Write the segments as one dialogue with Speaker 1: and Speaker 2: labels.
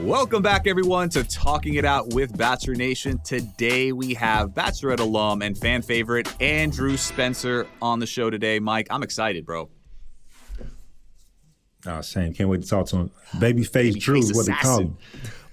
Speaker 1: Welcome back, everyone, to Talking It Out with Bachelor Nation. Today, we have Bachelorette alum and fan favorite Andrew Spencer on the show today. Mike, I'm excited, bro.
Speaker 2: Oh, same. Can't wait to talk to him. Babyface Drew is what they call him.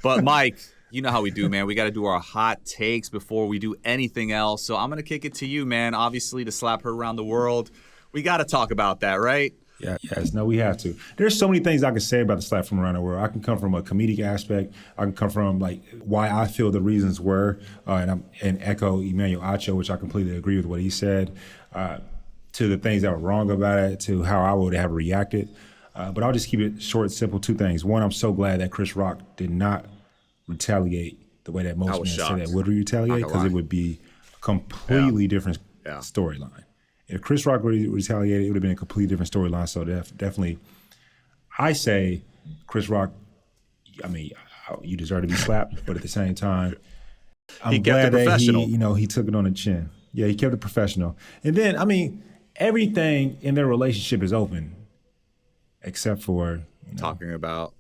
Speaker 1: But, Mike, you know how we do, man. We got to do our hot takes before we do anything else. So I'm going to kick it to you, man. Obviously, to slap her around the world, we got to talk about that, right?
Speaker 2: Yeah, yes, no, we have to. There's so many things I can say about the slap from around the world. I can come from a comedic aspect. I can come from like why I feel the reasons were, and echo Emmanuel Acho, which I completely agree with what he said, to the things that were wrong about it, to how I would have reacted. But I'll just keep it short and simple. Two things. One, I'm so glad that Chris Rock did not retaliate the way that most men said that would retaliate, because it would be a completely different storyline. If Chris Rock retaliated, it would have been a completely different storyline. So definitely, I say, Chris Rock, I mean, you deserve to be slapped, but at the same time, I'm glad that he took it on the chin. Yeah, he kept it professional. And then, I mean, everything in their relationship is open, except for
Speaker 1: talking about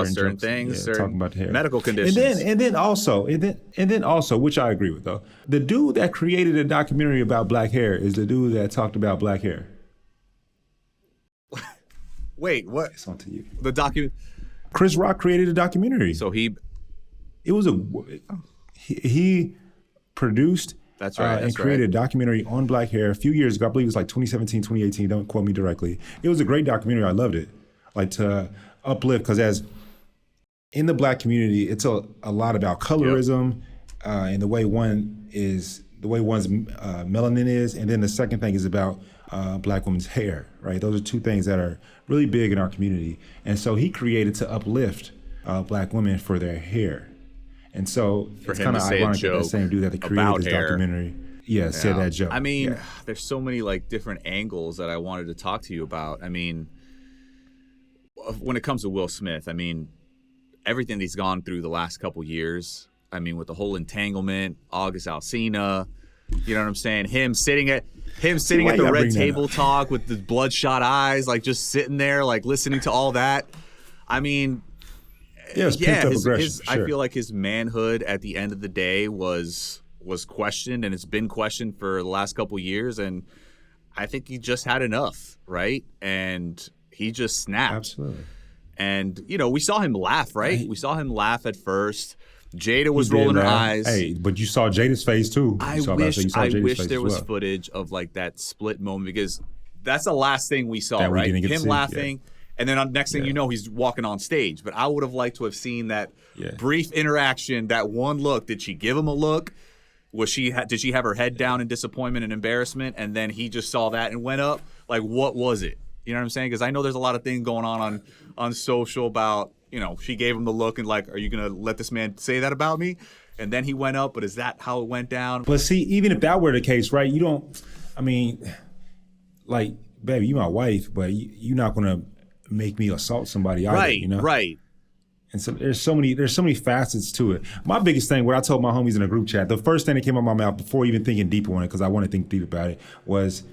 Speaker 1: certain things,
Speaker 2: talking about the hair,
Speaker 1: medical conditions,
Speaker 2: and then also, which I agree with though, the dude that created a documentary about black hair is the dude that talked about black hair.
Speaker 1: Wait, what?
Speaker 2: It's on to you.
Speaker 1: Chris
Speaker 2: Rock created a documentary.
Speaker 1: So he
Speaker 2: produced.
Speaker 1: That's right.
Speaker 2: And created a documentary on black hair a few years ago. I believe it was like 2017, 2018. Don't quote me directly. It was a great documentary. I loved it. Like to uplift, because as in the black community, it's a lot about colorism and the way one's melanin is. And then the second thing is about black women's hair, right? Those are two things that are really big in our community. And so he created to uplift black women for their hair. And so it's kind of ironic that the same dude that created this documentary said that joke.
Speaker 1: I mean, there's so many like different angles that I wanted to talk to you about. I mean, when it comes to Will Smith, I mean, everything he's gone through the last couple years, I mean, with the whole entanglement, August Alsina, you know what I'm saying? Him sitting at the red table talk with the bloodshot eyes, like just sitting there, like listening to all that. I mean, I feel like his manhood at the end of the day was questioned, and it's been questioned for the last couple years, and I think he just had enough, right? And he just snapped.
Speaker 2: Absolutely.
Speaker 1: And, we saw him laugh, right? We saw him laugh at first. Jada was rolling her eyes.
Speaker 2: Hey, but you saw Jada's face too.
Speaker 1: I wish there was footage of like that split moment, because that's the last thing we saw, right? Him laughing. Yeah. And then next thing you know, he's walking on stage. But I would have liked to have seen that brief interaction, that one look. Did she give him a look? Did she have her head down in disappointment and embarrassment? And then he just saw that and went up? Like, what was it? You know what I'm saying? Because I know there's a lot of things going on social about, she gave him the look and like, are you going to let this man say that about me? And then he went up, but is that how it went down?
Speaker 2: But see, even if that were the case, right, like, baby, you my wife, but you're not going to make me assault somebody either,
Speaker 1: Right.
Speaker 2: And so there's so many facets to it. My biggest thing, what I told my homies in a group chat, the first thing that came out of my mouth before even thinking deeper on it, because I want to think deep about it, was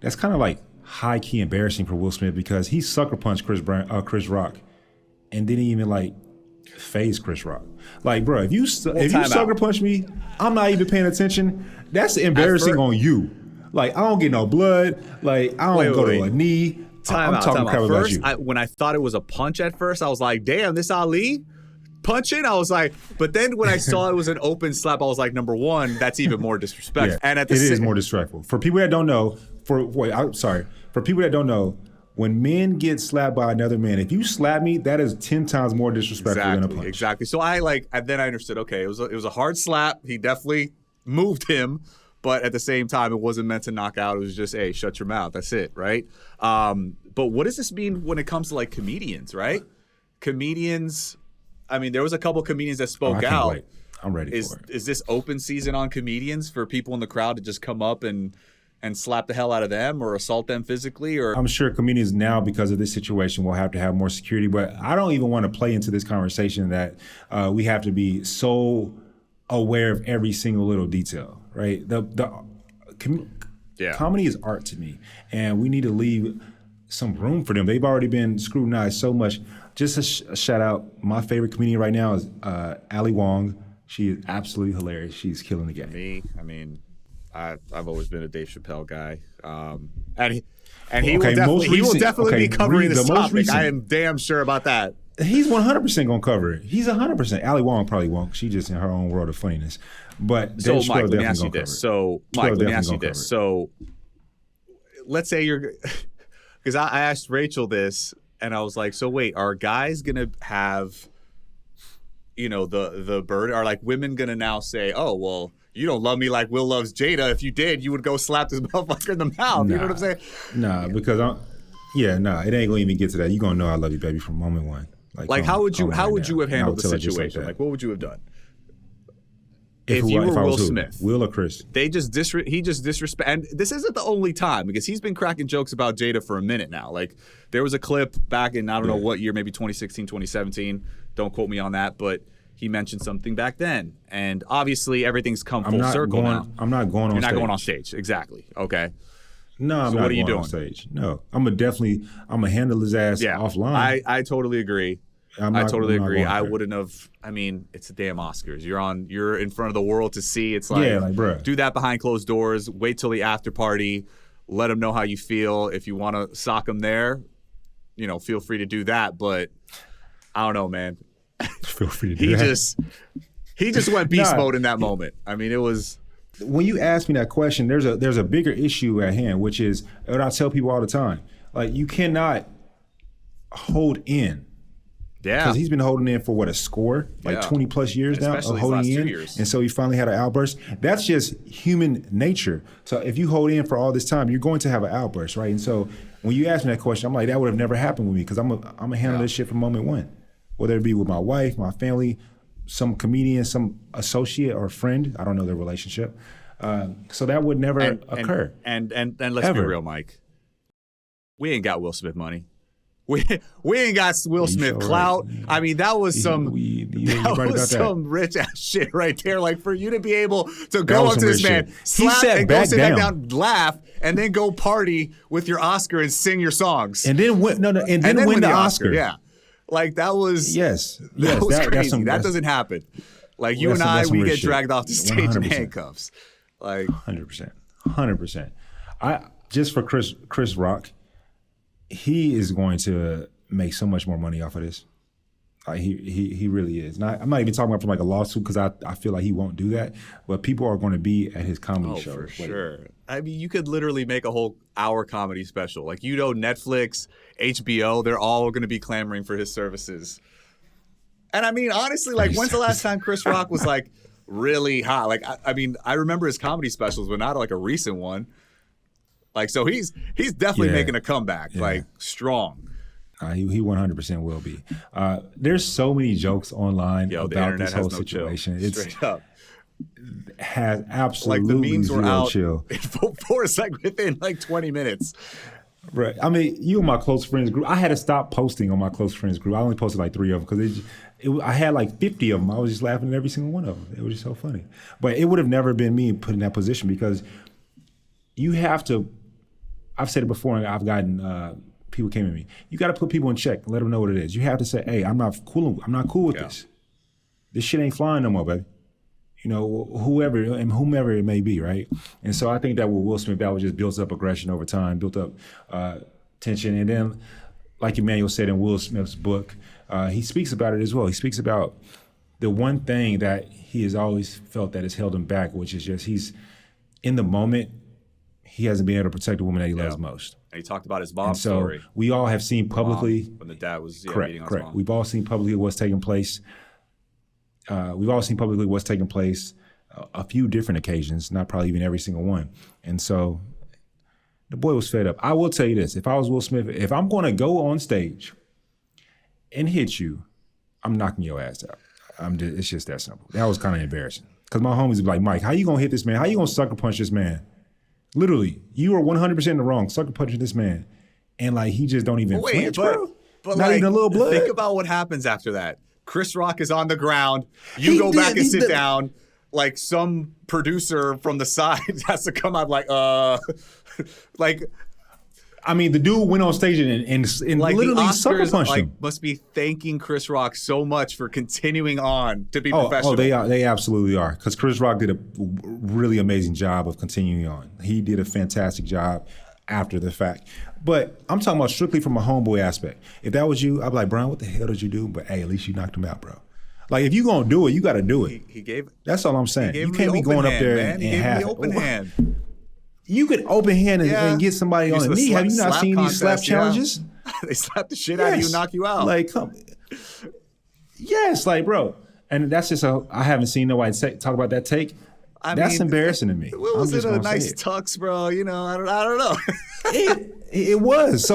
Speaker 2: that's kind of like high-key embarrassing for Will Smith, because he sucker punched Chris Rock and didn't even like phase Chris Rock. Like, bro, if you sucker punch me, I'm not even paying attention. That's embarrassing on you. Like, I don't get no blood. Like, I don't go to a knee. I'm talking crap about you.
Speaker 1: When I thought it was a punch at first, I was like, damn, this Ali punching? I was like, but then when I saw it was an open slap, I was like, number one, that's even more disrespectful.
Speaker 2: And it is more disrespectful. For people that don't know, for people that don't know, when men get slapped by another man, if you slap me, that is 10 times more disrespectful than a punch.
Speaker 1: Exactly. So then I understood, okay, it was a hard slap. He definitely moved him. But at the same time, it wasn't meant to knock out. It was just, hey, shut your mouth. That's it, right? But what does this mean when it comes to, like, comedians, right? Comedians, I mean, there was a couple comedians that spoke out.
Speaker 2: Wait. I'm ready for it.
Speaker 1: Is this open season on comedians for people in the crowd to just come up and slap the hell out of them or assault them physically? Or
Speaker 2: I'm sure comedians now, because of this situation, will have to have more security. But I don't even want to play into this conversation that we have to be so aware of every single little detail, right? Comedy is art to me, and we need to leave some room for them. They've already been scrutinized so much. Just a shout out. My favorite comedian right now is Ali Wong. She is absolutely hilarious. She's killing the game.
Speaker 1: Me, I mean, I've always been a Dave Chappelle guy, and he will definitely be covering this topic. I am damn sure about that.
Speaker 2: He's 100% gonna cover it. He's 100%. Ali Wong probably won't. She just in her own world of funniness. But
Speaker 1: so Mike, let me ask you this. So Mike, let me ask you this. So let's say you're, because I asked Rachel this, and I was like, so wait, are guys gonna have, the burden? Are like women gonna now say, oh well, you don't love me like Will loves Jada. If you did, you would go slap this motherfucker in the mouth. You know what I'm saying?
Speaker 2: Nah, because it ain't gonna even get to that. You gonna know I love you, baby, from moment one.
Speaker 1: Like how would you have handled the situation? Like what would you have done? If you were Will Smith,
Speaker 2: Will or Chris,
Speaker 1: he just disrespect. And this isn't the only time, because he's been cracking jokes about Jada for a minute now. Like there was a clip back in I don't know what year, maybe 2016, 2017. Don't quote me on that, but he mentioned something back then. And obviously everything's come full circle now.
Speaker 2: I'm not going on stage.
Speaker 1: You're not going on stage. Exactly. Okay.
Speaker 2: No, I'm not going on stage. No, I'm gonna handle his ass offline.
Speaker 1: I totally agree. I totally agree. I wouldn't have. I mean, it's the damn Oscars. You're in front of the world to see. It's like,
Speaker 2: bruh.
Speaker 1: Do that behind closed doors. Wait till the after party. Let them know how you feel. If you want to sock them there, feel free to do that. But I don't know, man.
Speaker 2: Feel free to do that.
Speaker 1: He just went beast mode in that moment. I mean, it was.
Speaker 2: When you ask me that question, there's a bigger issue at hand, which is what I tell people all the time. Like, you cannot hold in.
Speaker 1: Yeah.
Speaker 2: Because he's been holding in for a score, 20 plus years now of holding in. And so he finally had an outburst. That's just human nature. So if you hold in for all this time, you're going to have an outburst, right? And so when you ask me that question, I'm like, that would have never happened with me, because I'm gonna handle this shit from moment one. Whether it be with my wife, my family, some comedian, some associate or friend, I don't know their relationship. So that would never occur.
Speaker 1: And let's be real, Mike. We ain't got Will Smith money. We ain't got Will Smith clout. Right. I mean, that was some rich ass shit right there. Like, for you to be able to go up to this man, slap and go sit back down, laugh, and then go party with your Oscar and sing your songs,
Speaker 2: and then win the Oscar.
Speaker 1: Yeah, like that was
Speaker 2: that
Speaker 1: was crazy. That doesn't happen. Like you and I, we get dragged off the stage 100%. In handcuffs. Like
Speaker 2: 100%. Just for Chris Rock. He is going to make so much more money off of this. Like he really is. And I'm not even talking about from like a lawsuit, because I feel like he won't do that. But people are going to be at his comedy show.
Speaker 1: For sure. I mean, you could literally make a whole hour comedy special. Like, Netflix, HBO, they're all going to be clamoring for his services. And I mean, honestly, like, when's the last time Chris Rock was like really hot? Like, I mean, I remember his comedy specials, but not like a recent one. Like, so he's definitely making a comeback, like strong.
Speaker 2: He 100% will be. There's so many jokes online about this whole situation.
Speaker 1: Chill. Straight up.
Speaker 2: Has absolutely
Speaker 1: like the memes were out
Speaker 2: chill.
Speaker 1: For a second within like 20 minutes.
Speaker 2: Right. I mean, you and my close friends group. I had to stop posting on my close friends group. I only posted like 3 of them because I had like 50 of them. I was just laughing at every single one of them. It was just so funny. But it would have never been me put in that position, because you have to. I've said it before, and I've gotten people came at me. You got to put people in check and let them know what it is. You have to say, "Hey, I'm not cool with this. This shit ain't flying no more, baby." Whomever it may be, right? And so I think that with Will Smith, that was just built up aggression over time, built up tension, and then, like Emmanuel said in Will Smith's book, he speaks about it as well. He speaks about the one thing that he has always felt that has held him back, which is just he's in the moment. He hasn't been able to protect the woman that he loves most.
Speaker 1: And he talked about his mom's story.
Speaker 2: We all have seen publicly
Speaker 1: when the dad was
Speaker 2: beating
Speaker 1: on his mom.
Speaker 2: We've all seen publicly what's taking place. A few different occasions, not probably even every single one. And so the boy was fed up. I will tell you this: if I was Will Smith, if I'm going to go on stage and hit you, I'm knocking your ass out. It's just that simple. That was kind of embarrassing, because my homies would be like, "Mike, how you gonna hit this man? How you gonna sucker punch this man?" Literally, you are 100% in the wrong, sucker punching this man, and like he just don't even flinch, bro.
Speaker 1: But
Speaker 2: not
Speaker 1: like,
Speaker 2: even a little blood.
Speaker 1: Think about what happens after that. Chris Rock is on the ground. You go back and sit down. Like, some producer from the side has to come out like, like,
Speaker 2: I mean, the dude went on stage and
Speaker 1: Like
Speaker 2: literally
Speaker 1: the
Speaker 2: sucker
Speaker 1: Oscars,
Speaker 2: punched
Speaker 1: like
Speaker 2: him.
Speaker 1: must be thanking Chris Rock so much for continuing on to be
Speaker 2: Oh,
Speaker 1: professional.
Speaker 2: they absolutely are. Because Chris Rock did a really amazing job of continuing on. He did a fantastic job after the fact. But I'm talking about strictly from a homeboy aspect. If that was you, I'd be like, Bryan, what the hell did you do? But hey, at least you knocked him out, bro. Like, if you gonna do it, you got to do it.
Speaker 1: He gave.
Speaker 2: That's all I'm saying.
Speaker 1: He
Speaker 2: You
Speaker 1: gave
Speaker 2: can't
Speaker 1: him
Speaker 2: be
Speaker 1: the
Speaker 2: going
Speaker 1: open
Speaker 2: up there
Speaker 1: hand, man. He
Speaker 2: and
Speaker 1: gave him
Speaker 2: half.
Speaker 1: the open hand.
Speaker 2: You could open hand and get somebody
Speaker 1: Use
Speaker 2: on
Speaker 1: the
Speaker 2: the knee. Have you not
Speaker 1: slap
Speaker 2: seen these slap
Speaker 1: contest, yeah.
Speaker 2: challenges?
Speaker 1: They slap the shit out of you and knock you out.
Speaker 2: Like, come. Yes, like, bro. And that's just I haven't seen nobody talk about that take. That's
Speaker 1: mean,
Speaker 2: embarrassing to me.
Speaker 1: It was
Speaker 2: I'm just
Speaker 1: in a
Speaker 2: gonna
Speaker 1: nice
Speaker 2: say it.
Speaker 1: tux, bro. You know, I don't know.
Speaker 2: It was.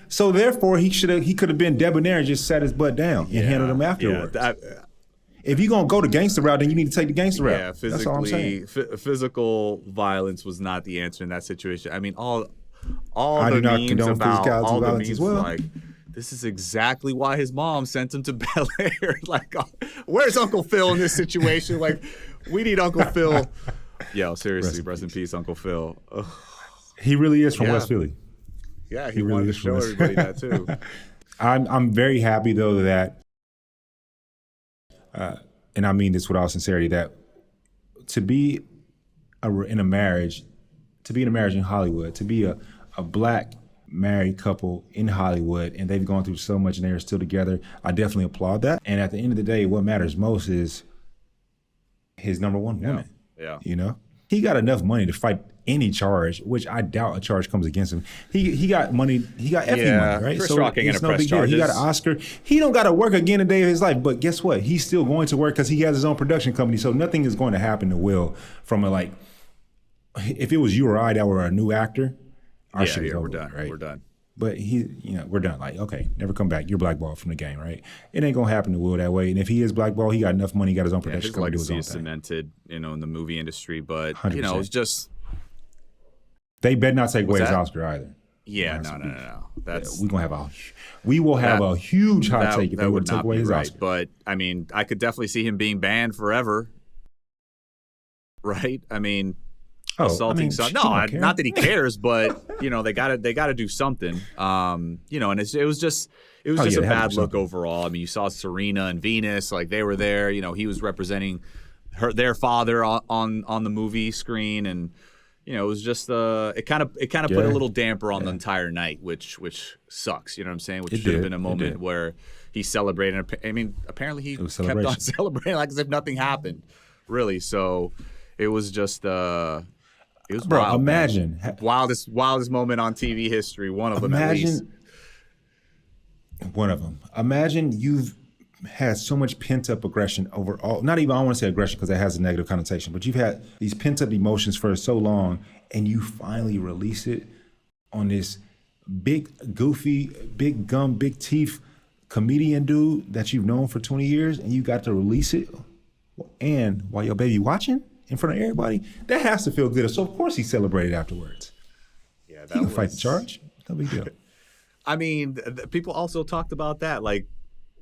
Speaker 2: So therefore he could have been debonair and just sat his butt down and handled him afterwards.
Speaker 1: Yeah,
Speaker 2: if you're gonna go the gangster route, then you need to take the gangster route.
Speaker 1: yeah,
Speaker 2: That's all I'm saying.
Speaker 1: physical violence was not the answer in that situation. I mean, all
Speaker 2: I
Speaker 1: the
Speaker 2: do not
Speaker 1: memes
Speaker 2: condone
Speaker 1: about
Speaker 2: physicality
Speaker 1: all the
Speaker 2: violence
Speaker 1: memes
Speaker 2: as well.
Speaker 1: like, this is exactly why his mom sent him to Bel Air. Like, where's Uncle Phil in this situation? Like, we need Uncle Phil. Yo, seriously, rest in peace, Uncle Phil. Ugh.
Speaker 2: He really is from
Speaker 1: Yeah.
Speaker 2: West Philly.
Speaker 1: Yeah, he
Speaker 2: really
Speaker 1: wanted to
Speaker 2: is
Speaker 1: show
Speaker 2: from
Speaker 1: everybody that too.
Speaker 2: I'm very happy though that, and I mean this with all sincerity, that to be in a marriage in Hollywood, to be a black married couple in Hollywood, and they've gone through so much and they're still together, I definitely applaud that. And at the end of the day, what matters most is his number one woman.
Speaker 1: Yeah.
Speaker 2: You know? He got enough money to fight any charge, which I doubt a charge comes against him. He got money, he got effing money, right?
Speaker 1: Chris Rock ain't gonna press charges.
Speaker 2: He got an Oscar. He don't got to work again a day of his life, but guess what? He's still going to work because he has his own production company, so nothing is going to happen to Will from a, like, if it was you or I that were a new actor, our shit is over,
Speaker 1: we're done.
Speaker 2: right?
Speaker 1: We're done.
Speaker 2: But we're done. Like, okay, never come back. You're blackballed from the game, right? It ain't gonna happen to Will that way. And if he is blackballed, he got enough money, he got his own production
Speaker 1: His
Speaker 2: company, do his
Speaker 1: legacy
Speaker 2: own
Speaker 1: is
Speaker 2: thing.
Speaker 1: cemented, in the movie industry. But
Speaker 2: 100%.
Speaker 1: it's just
Speaker 2: They better not take away his Oscar either.
Speaker 1: no. That's
Speaker 2: We will have a huge hot take if
Speaker 1: that
Speaker 2: they
Speaker 1: would
Speaker 2: would take
Speaker 1: not
Speaker 2: away
Speaker 1: be
Speaker 2: his
Speaker 1: right.
Speaker 2: Oscar.
Speaker 1: But I mean, I could definitely see him being banned forever. Right? I mean, assaulting son. No, not that he cares, but they gotta do something. And it was just a bad look overall. I mean, you saw Serena and Venus, like they were there. He was representing their father on the movie screen, and it was just it kind of put a little damper on the entire night, which sucks. You know what I'm saying? Which should have been a moment where he celebrated. I mean, apparently he kept on celebrating like as if nothing happened, really. So it was just it was wild.
Speaker 2: Imagine
Speaker 1: wildest moment on TV history. One of them, at least.
Speaker 2: One of them. Imagine you've had so much pent-up aggression over all, not even, I don't want to say aggression because that has a negative connotation, but you've had these pent-up emotions for so long, and you finally release it on this big, goofy, big gum, big teeth comedian dude that you've known for 20 years, and you got to release it, and while your baby watching in front of everybody, that has to feel good. So of course he celebrated afterwards.
Speaker 1: Yeah,
Speaker 2: he can fight the charge. No big deal.
Speaker 1: I mean, people also talked about that, like,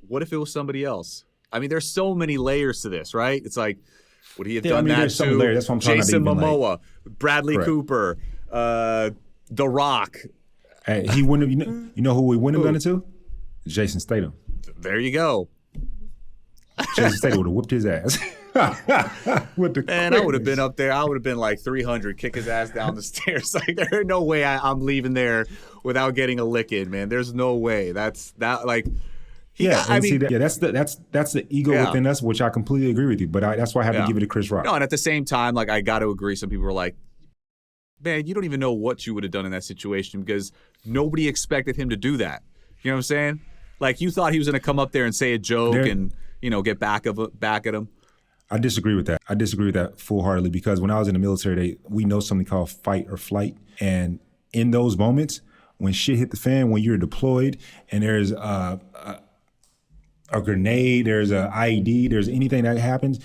Speaker 1: what if it was somebody else? I mean, there's so many layers to this, right? It's like, would he have done that
Speaker 2: there's some layers. That's what I'm trying
Speaker 1: Jason
Speaker 2: to
Speaker 1: Momoa, Bradley Cooper, The Rock?
Speaker 2: Hey, he wouldn't have. You know who he wouldn't have done it to? Jason Statham.
Speaker 1: There you go.
Speaker 2: Jason Statham would have whooped his ass.
Speaker 1: Man, I would have been up there. I would have been like 300, kick his ass down the stairs. Like, there's no way I'm leaving there without getting a lick in, man. There's no way. That's that's
Speaker 2: the ego within us, which I completely agree with you. But that's why I have to give it to Chris Rock.
Speaker 1: No, and at the same time, like, I got to agree. Some people were like, man, you don't even know what you would have done in that situation because nobody expected him to do that. You know what I'm saying? Like, you thought he was going to come up there and say a joke and, get back at him.
Speaker 2: I disagree with that. I disagree with that full-heartedly because when I was in the military, we know something called fight or flight. And in those moments, when shit hit the fan, when you're deployed and there's a grenade, there's an IED, there's anything that happens,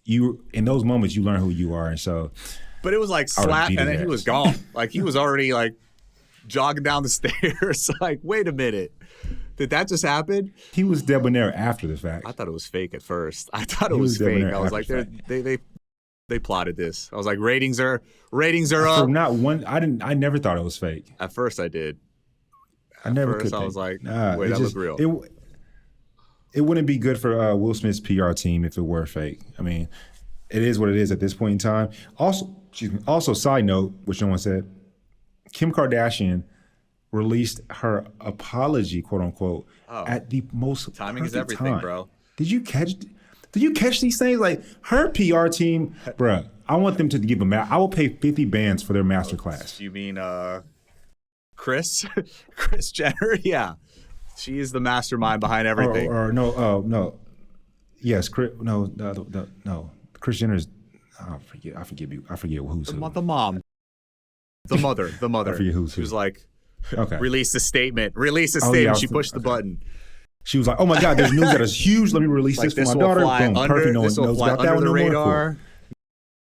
Speaker 2: in those moments, you learn who you are. And so,
Speaker 1: but it was like slap, and then he was gone. Like, he was already like jogging down the stairs. Like, wait a minute. Did that just happen?
Speaker 2: He was debonair after the fact.
Speaker 1: I thought it was fake at first. I thought it was fake. I was like, they plotted this. I was like, ratings are up.
Speaker 2: I never thought it was fake.
Speaker 1: At first I did.
Speaker 2: I never
Speaker 1: At
Speaker 2: could
Speaker 1: first, I
Speaker 2: think.
Speaker 1: was like,
Speaker 2: Nah,
Speaker 1: wait, that look real.
Speaker 2: It wouldn't be good for Will Smith's PR team if it were fake. I mean, it is what it is at this point in time. Also, excuse me. Also, side note, which no one said, Kim Kardashian released her apology, quote unquote, at the most
Speaker 1: Timing is
Speaker 2: perfect
Speaker 1: everything,
Speaker 2: time.
Speaker 1: bro.
Speaker 2: Did you catch these things? Like her PR team, bruh. I want them to give them out. I will pay 50 bands for their masterclass.
Speaker 1: You mean Kris Jenner? Yeah, she is the mastermind behind everything.
Speaker 2: Or no. Yes, Chris. No. Kris Jenner's. I forget who's who.
Speaker 1: The mom. The mother.
Speaker 2: I forget who's
Speaker 1: She was
Speaker 2: who.
Speaker 1: like,
Speaker 2: Okay.
Speaker 1: release a statement.
Speaker 2: Yeah,
Speaker 1: She pushed the button.
Speaker 2: She was like, "Oh my God, there's news that is huge. Let me release
Speaker 1: Like,
Speaker 2: this for my daughter." Boom, perfect. No one
Speaker 1: this will
Speaker 2: knows
Speaker 1: fly
Speaker 2: about that
Speaker 1: under
Speaker 2: one.
Speaker 1: the
Speaker 2: No more.
Speaker 1: radar.
Speaker 2: Cool.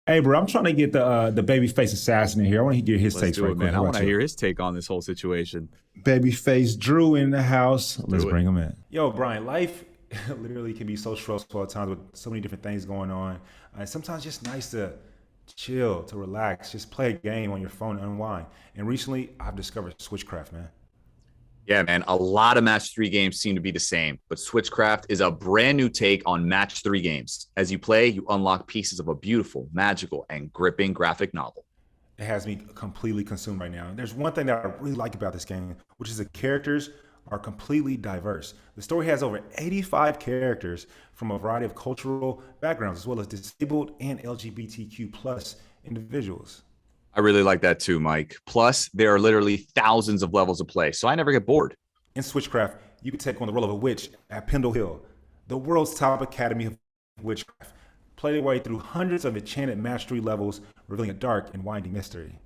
Speaker 2: Hey, bro, I'm trying to get the babyface assassin in here. I want to get his
Speaker 1: Let's
Speaker 2: takes
Speaker 1: do
Speaker 2: right
Speaker 1: it,
Speaker 2: quick.
Speaker 1: man.
Speaker 2: How
Speaker 1: I
Speaker 2: about
Speaker 1: want to
Speaker 2: you?
Speaker 1: hear his take on this whole situation.
Speaker 2: Babyface Drew in the house. Let's
Speaker 1: it.
Speaker 2: bring him in. Yo, Bryan, life literally can be so stressful at times with so many different things going on. Sometimes just nice to chill, to relax, just play a game on your phone, unwind. And recently, I've discovered Switchcraft, man.
Speaker 1: Yeah, man. A lot of match 3 games seem to be the same, but Switchcraft is a brand new take on match 3 games. As you play, you unlock pieces of a beautiful, magical, and gripping graphic novel.
Speaker 2: It has me completely consumed right now. And there's one thing that I really like about this game, which is the characters are completely diverse. The story has over 85 characters from a variety of cultural backgrounds, as well as disabled and LGBTQ plus individuals.
Speaker 1: I really like that too, Mike. Plus, there are literally thousands of levels of play, so I never get bored.
Speaker 2: In Switchcraft, you can take on the role of a witch at Pendle Hill, the world's top academy of witchcraft. Play your way through hundreds of enchanted match 3 levels, revealing a dark and winding mystery.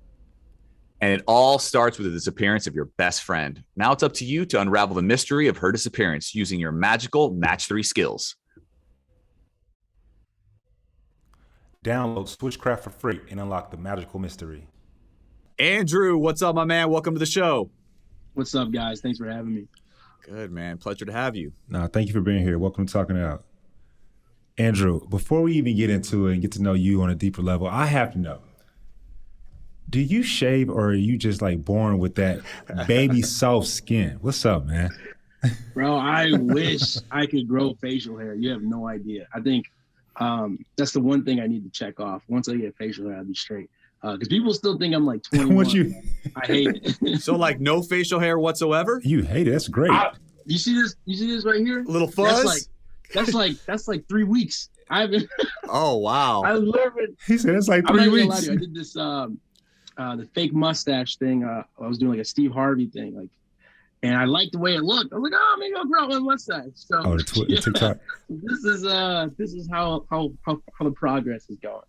Speaker 1: And it all starts with the disappearance of your best friend. Now it's up to you to unravel the mystery of her disappearance using your magical match 3 skills.
Speaker 2: Download Switchcraft for free and unlock the magical mystery.
Speaker 1: Andrew, what's up, my man? Welcome to the show.
Speaker 3: What's up, guys? Thanks for having me.
Speaker 1: Good, man. Pleasure to have you.
Speaker 2: Nah, thank you for being here. Welcome to Talking It Out. Andrew, before we even get into it and get to know you on a deeper level, I have to know, do you shave or are you just like born with that baby soft skin? What's up, man?
Speaker 3: Bro, I wish I could grow facial hair. You have no idea. I think that's the one thing I need to check off. Once I get facial hair, I'll be straight. Because people still think I'm like 21. I hate it.
Speaker 1: So like no facial hair whatsoever?
Speaker 2: You hate it. That's great.
Speaker 3: You see this? You see this right here?
Speaker 1: Little fuzz?
Speaker 3: That's like 3 weeks. I haven't.
Speaker 1: Oh, wow.
Speaker 3: I learned.
Speaker 2: He said it's like
Speaker 3: I'm
Speaker 2: 3
Speaker 3: not gonna lie
Speaker 2: weeks.
Speaker 3: to you. I did this the fake mustache thing. I was doing like a Steve Harvey thing, like, and I liked the way it looked. I was like, oh, maybe I'll grow out my mustache. So
Speaker 2: the TikTok.
Speaker 3: This is how the progress is going.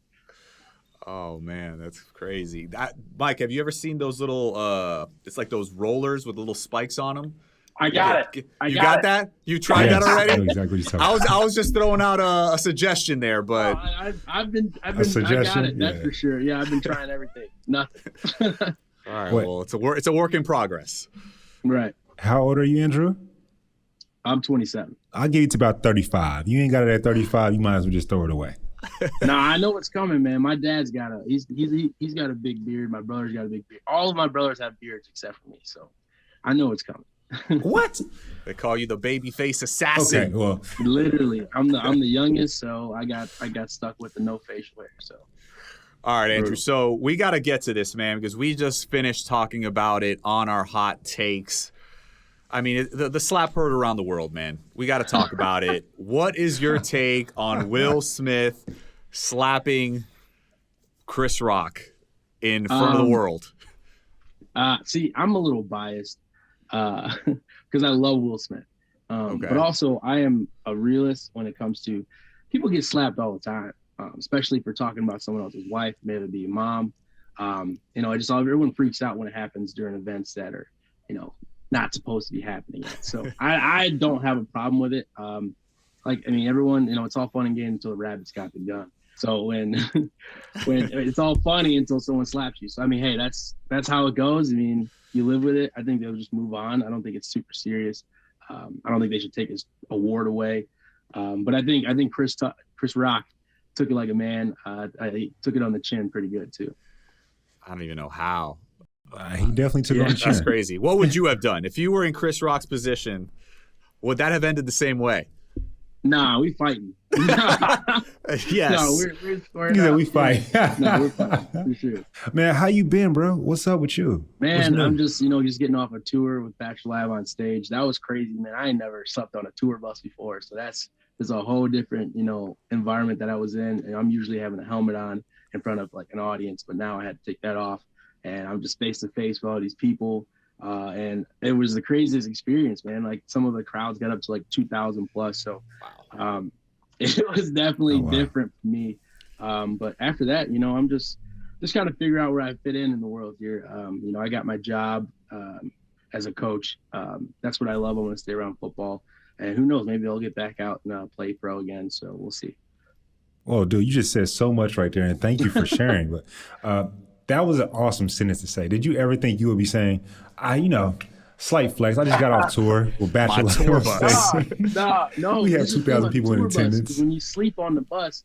Speaker 1: Oh, man, that's crazy. Mike, have you ever seen those little, it's like those rollers with little spikes on them?
Speaker 3: I got it.
Speaker 1: You got that? You tried that
Speaker 2: I know
Speaker 1: already?
Speaker 2: exactly what you're talking about.
Speaker 1: I was just throwing out a suggestion there, but
Speaker 3: I've been I got
Speaker 2: suggestion?
Speaker 3: it. That's
Speaker 2: Yeah.
Speaker 3: for sure. Yeah, I've been trying everything. Nothing.
Speaker 1: all right.
Speaker 2: What?
Speaker 1: Well, it's a work in progress.
Speaker 3: Right.
Speaker 2: How old are you, Andrew?
Speaker 3: I'm 27.
Speaker 2: I'll give you to about 35. You ain't got it at 35. You might as well just throw it away.
Speaker 3: Nah, I know what's coming, man. My dad's got he's got a big beard. My brother's got a big beard. All of my brothers have beards except for me, so I know it's coming.
Speaker 2: What?
Speaker 1: They call you the babyface assassin.
Speaker 2: Okay, well,
Speaker 3: Literally, I'm the youngest, so I got stuck with the no facial hair. So.
Speaker 1: All right, Andrew. So we got to get to this, man, because we just finished talking about it on our hot takes. I mean, the slap heard around the world, man. We got to talk about it. What is your take on Will Smith slapping Chris Rock in front of the world?
Speaker 3: See, I'm a little biased because I love Will Smith.
Speaker 1: Okay.
Speaker 3: But also, I am a realist when it comes to people get slapped all the time, especially for talking about someone else's wife, maybe it be a mom. Everyone freaks out when it happens during events that are, not supposed to be happening yet. So I don't have a problem with it. Everyone, it's all fun and games until the rabbit's got the gun. So when it's all funny until someone slaps you. So hey, that's how it goes. You live with it. I think they'll just move on. I don't think it's super serious. I don't think they should take his award away. But I think Chris Rock took it like a man. He took it on the chin pretty good too.
Speaker 1: I don't even know how.
Speaker 2: He definitely took it on the chin.
Speaker 1: That's crazy. What would you have done if you were in Chris Rock's position? Would that have ended the same way?
Speaker 3: Nah, we fighting.
Speaker 1: Yes.
Speaker 3: No, we're
Speaker 2: Yeah,
Speaker 3: not.
Speaker 2: we fight.
Speaker 3: No, we're fighting for sure.
Speaker 2: Man, how you been, bro? What's up with you?
Speaker 3: Man, I'm just getting off a tour with Bachelor Live on stage. That was crazy, man. I ain't never slept on a tour bus before, so there's a whole different environment that I was in. And I'm usually having a helmet on in front of like an audience, but now I had to take that off, and I'm just face to face with all these people. And it was the craziest experience, man. Like some of the crowds got up to like 2,000 plus. So it was definitely different for me. But after that, I'm just kind of figure out where I fit in the world here. I got my job as a coach. That's what I love. I want to stay around football. And who knows, maybe I'll get back out and play pro again. So we'll see.
Speaker 2: Well, dude, you just said so much right there. And thank you for sharing. But that was an awesome sentence to say. Did you ever think you would be saying, slight flex, I just got off tour with Bachelor
Speaker 1: tour bus.
Speaker 3: No.
Speaker 2: We have 2,000 people in attendance.
Speaker 3: When you sleep on the bus,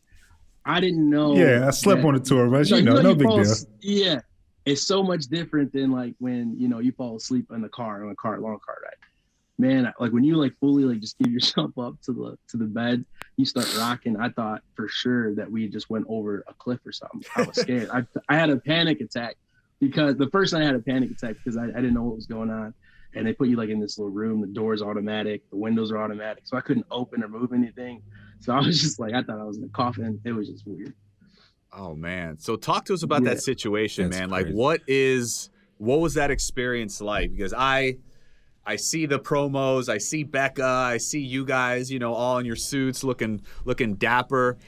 Speaker 3: I didn't know.
Speaker 2: Yeah, I slept on the tour bus. No big deal.
Speaker 3: Yeah, it's so much different than like when you fall asleep in the car on a long car ride. Man, like when you like fully like just give yourself up to the bed, you start rocking. I thought for sure that we just went over a cliff or something. I was scared. I had a panic attack because the first night I had a panic attack because I didn't know what was going on. And they put you like in this little room, the door's automatic, the windows are automatic. So I couldn't open or move anything. So I was just like, I thought I was in a coffin. It was just weird.
Speaker 1: Oh man. So talk to us about that situation,
Speaker 2: That's
Speaker 1: man.
Speaker 2: crazy.
Speaker 1: Like what was that experience like? Because I see the promos, I see Becca, I see you guys, all in your suits looking dapper.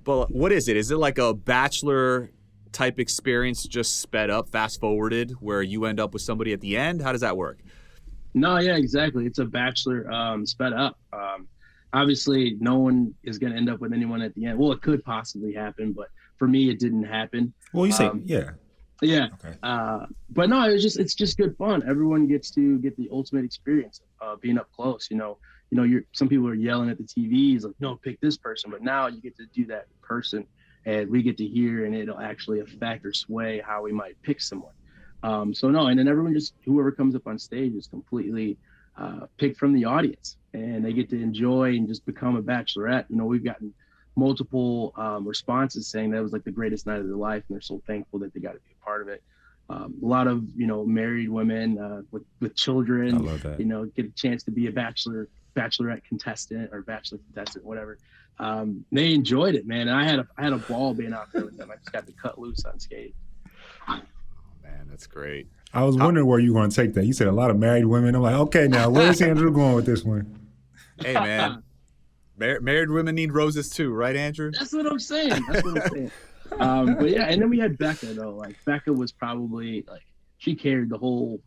Speaker 1: But what is it? Is it like a Bachelor type experience just sped up, fast forwarded, where you end up with somebody at the end? How does that work?
Speaker 3: No, yeah, exactly. It's a Bachelor sped up. Obviously, no one is going to end up with anyone at the end. Well, it could possibly happen, but for me, it didn't happen.
Speaker 2: Well, you say, yeah.
Speaker 3: Yeah.
Speaker 2: Okay.
Speaker 3: But no, it's just good fun. Everyone gets to get the ultimate experience of being up close. Some people are yelling at the TVs like, no, pick this person. But now you get to do that in person, and we get to hear, and it'll actually affect or sway how we might pick someone. And then everyone whoever comes up on stage is completely picked from the audience, and they get to enjoy and just become a Bachelorette. We've gotten multiple responses saying that was like the greatest night of their life, and they're so thankful that they got to be a part of it. A lot of married women with children,
Speaker 2: I love that.
Speaker 3: Get a chance to be a Bachelorette contestant or Bachelor contestant, whatever. They enjoyed it, man. And I had a ball being out there with them. I just got to cut loose on stage.
Speaker 1: Man, that's great.
Speaker 2: I was wondering where you were going to take that. You said a lot of married women. I'm like, okay, now where's Andrew going with this one?
Speaker 1: Hey, man. Married women need roses too, right, Andrew?
Speaker 3: That's what I'm saying. But yeah, and then we had Becca though. Like Becca was probably like she carried the whole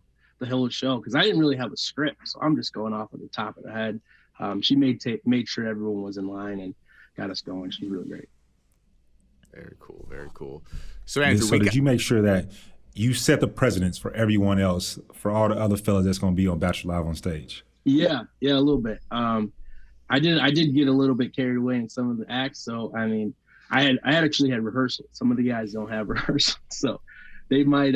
Speaker 3: show because I didn't really have a script, so I'm just going off at the top of the head. She made sure everyone was in line and got us going. She's really great.
Speaker 1: Very cool, very cool. So Andrew,
Speaker 2: did you make sure that you set the precedence for everyone else, for all the other fellas that's going to be on Bachelor Live on stage?
Speaker 3: Yeah, a little bit. I did get a little bit carried away in some of the acts. So I mean, I actually had rehearsal. Some of the guys don't have rehearsal, so they might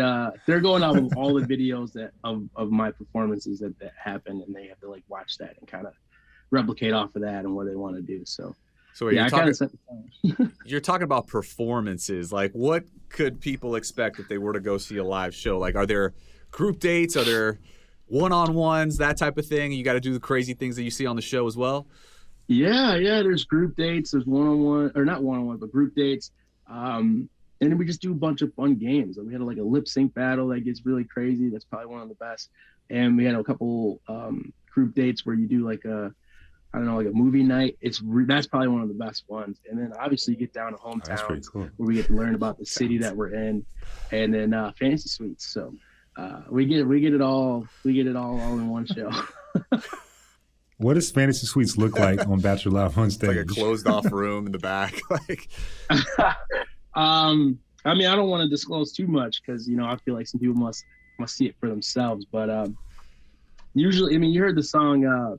Speaker 3: they're going off of all the videos of my performances that happened, and they have to like watch that and kind of replicate off of that and what they want to do. So yeah,
Speaker 1: you're talking about performances. Like, what could people expect if they were to go see a live show? Like, are there group dates? Are there one-on-ones, that type of thing? You got to do the crazy things that you see on the show as well?
Speaker 3: Yeah. There's group dates. There's one-on-one, or not one-on-one, but group dates. And then we just do a bunch of fun games. We had like a lip sync battle that gets really crazy. That's probably one of the best. And we had a couple group dates where you do like a movie night. That's probably one of the best ones. And then obviously you get down to hometown
Speaker 2: cool.
Speaker 3: where we get to learn about the city that we're in, and then fantasy suites. So we get it all in one show.
Speaker 2: What does fantasy suites look like on Bachelor Live on stage?
Speaker 1: Like a closed off room in the back. Like,
Speaker 3: I mean, I don't want to disclose too much because I feel like some people must see it for themselves. But usually, I mean, you heard the song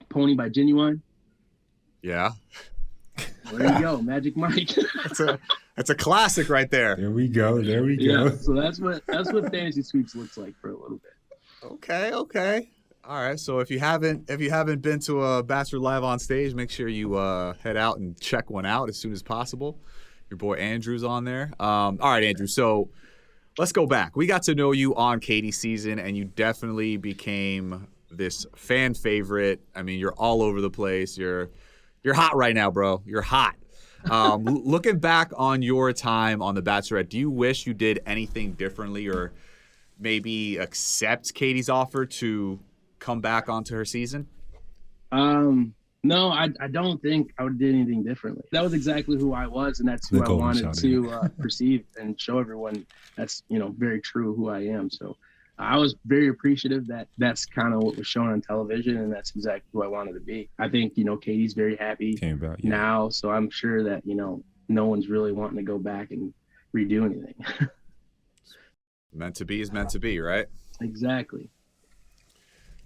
Speaker 3: Pony by Genuine?
Speaker 1: yeah.
Speaker 3: There you go, Magic Mike.
Speaker 1: That's a classic right there.
Speaker 2: There we go.
Speaker 3: Yeah, so that's what Fantasy Suites looks like for a little bit.
Speaker 1: Okay. All right. So if you haven't been to a Bachelor Live on Stage, make sure you head out and check one out as soon as possible. Your boy Andrew's on there. All right, Andrew. So let's go back. We got to know you on Katie's season, and you definitely became this fan favorite. I mean, you're all over the place. You're hot right now, bro. You're hot. Looking back on your time on The Bachelorette, do you wish you did anything differently or maybe accept Katie's offer to come back onto her season?
Speaker 3: No, I don't think I would do anything differently. That was exactly who I was, and that's who I wanted to perceive and show everyone. That's, very true who I am. So I was very appreciative that that's kind of what was shown on television, and that's exactly who I wanted to be. I think, Katie's very happy now, so I'm sure that, no one's really wanting to go back and redo anything.
Speaker 1: Meant to be is meant to be, right?
Speaker 3: Exactly.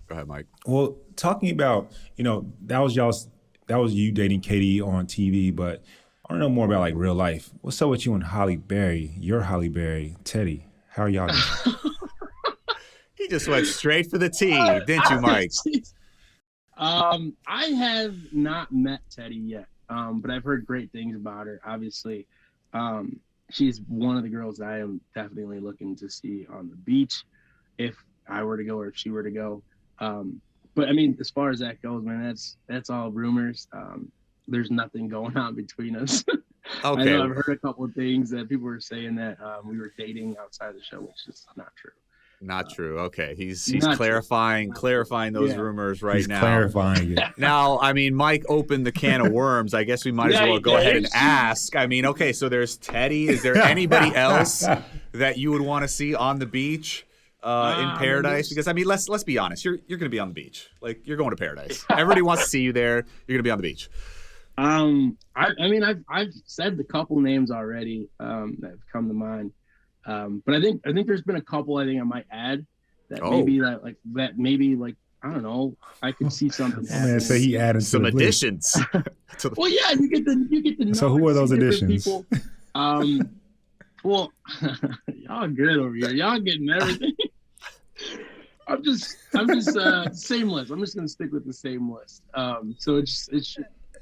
Speaker 1: Go ahead, Mike.
Speaker 2: Well, talking about, that was you dating Katie on TV, but I want to know more about like real life. What's up with you and Holly Berry? Your Holly Berry, Teddy. How are y'all doing?
Speaker 1: He just went straight for the T, didn't you, Mike?
Speaker 3: I have not met Teddy yet, but I've heard great things about her. Obviously, she's one of the girls that I am definitely looking to see on the beach if I were to go or if she were to go. But I mean, as far as that goes, man, that's all rumors. There's nothing going on between us.
Speaker 1: Okay.
Speaker 3: I know I've heard a couple of things that people were saying that we were dating outside the show, which is not true.
Speaker 1: Not true. Okay, he's
Speaker 3: Not
Speaker 1: clarifying those rumors right
Speaker 2: He's
Speaker 1: now.
Speaker 2: clarifying it.
Speaker 1: Now, I mean, Mike opened the can of worms. I guess we might as well go ahead and ask. I mean, okay, so there's Teddy. Is there anybody else that you would want to see on the beach in paradise? Because I mean, let's be honest. You're going to be on the beach. Like, you're going to paradise. Everybody wants to see you there. You're going to be on the beach.
Speaker 3: I mean, I've said the couple names already that have come to mind. But I think there's been a couple I think I might add that maybe I don't know, I could see something happening.
Speaker 2: Man, say he added
Speaker 1: some additions.
Speaker 3: Well, yeah, you get the
Speaker 2: So who are those additions?
Speaker 3: People. Well, y'all good over here. Y'all getting everything. I'm just same list. I'm just gonna stick with the same list. So it's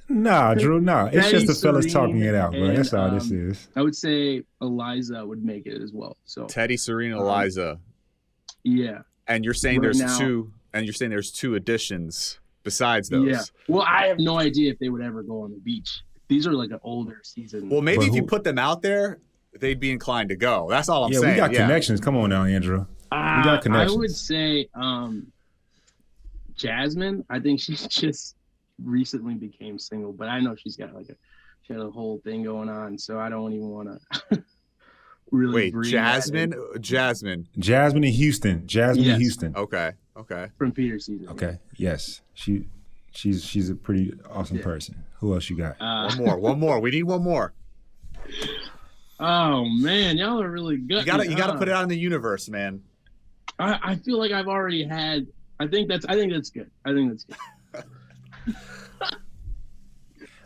Speaker 2: Nah, Drew, nah. It's just the fellas
Speaker 3: Serene,
Speaker 2: talking it out, bro. That's all this is.
Speaker 3: I would say Eliza would make it as well. So
Speaker 1: Teddy, Serena, Eliza.
Speaker 3: Yeah.
Speaker 1: And you're saying
Speaker 3: Right
Speaker 1: there's
Speaker 3: now-
Speaker 1: two. And you're saying there's two additions besides those.
Speaker 3: Yeah. Well, I have no idea if they would ever go on the beach. These are like an older season.
Speaker 1: Well, maybe if you put them out there, they'd be inclined to go. That's all I'm saying.
Speaker 2: We got connections. Come on now, Andrew. We got connections.
Speaker 3: I would say Jasmine. I think she's just recently became single, but I know she had a whole thing going on, so I don't even want to really.
Speaker 1: Wait, Jasmine
Speaker 2: in Houston. Jasmine in Houston.
Speaker 1: Okay.
Speaker 3: From Peter's season.
Speaker 2: Okay. Yes. She's a pretty awesome person. Who else you got?
Speaker 1: One more. We need one more.
Speaker 3: Oh man, y'all are really good.
Speaker 1: You gotta put it out in the universe, man.
Speaker 3: I feel like I've already had. I think that's good.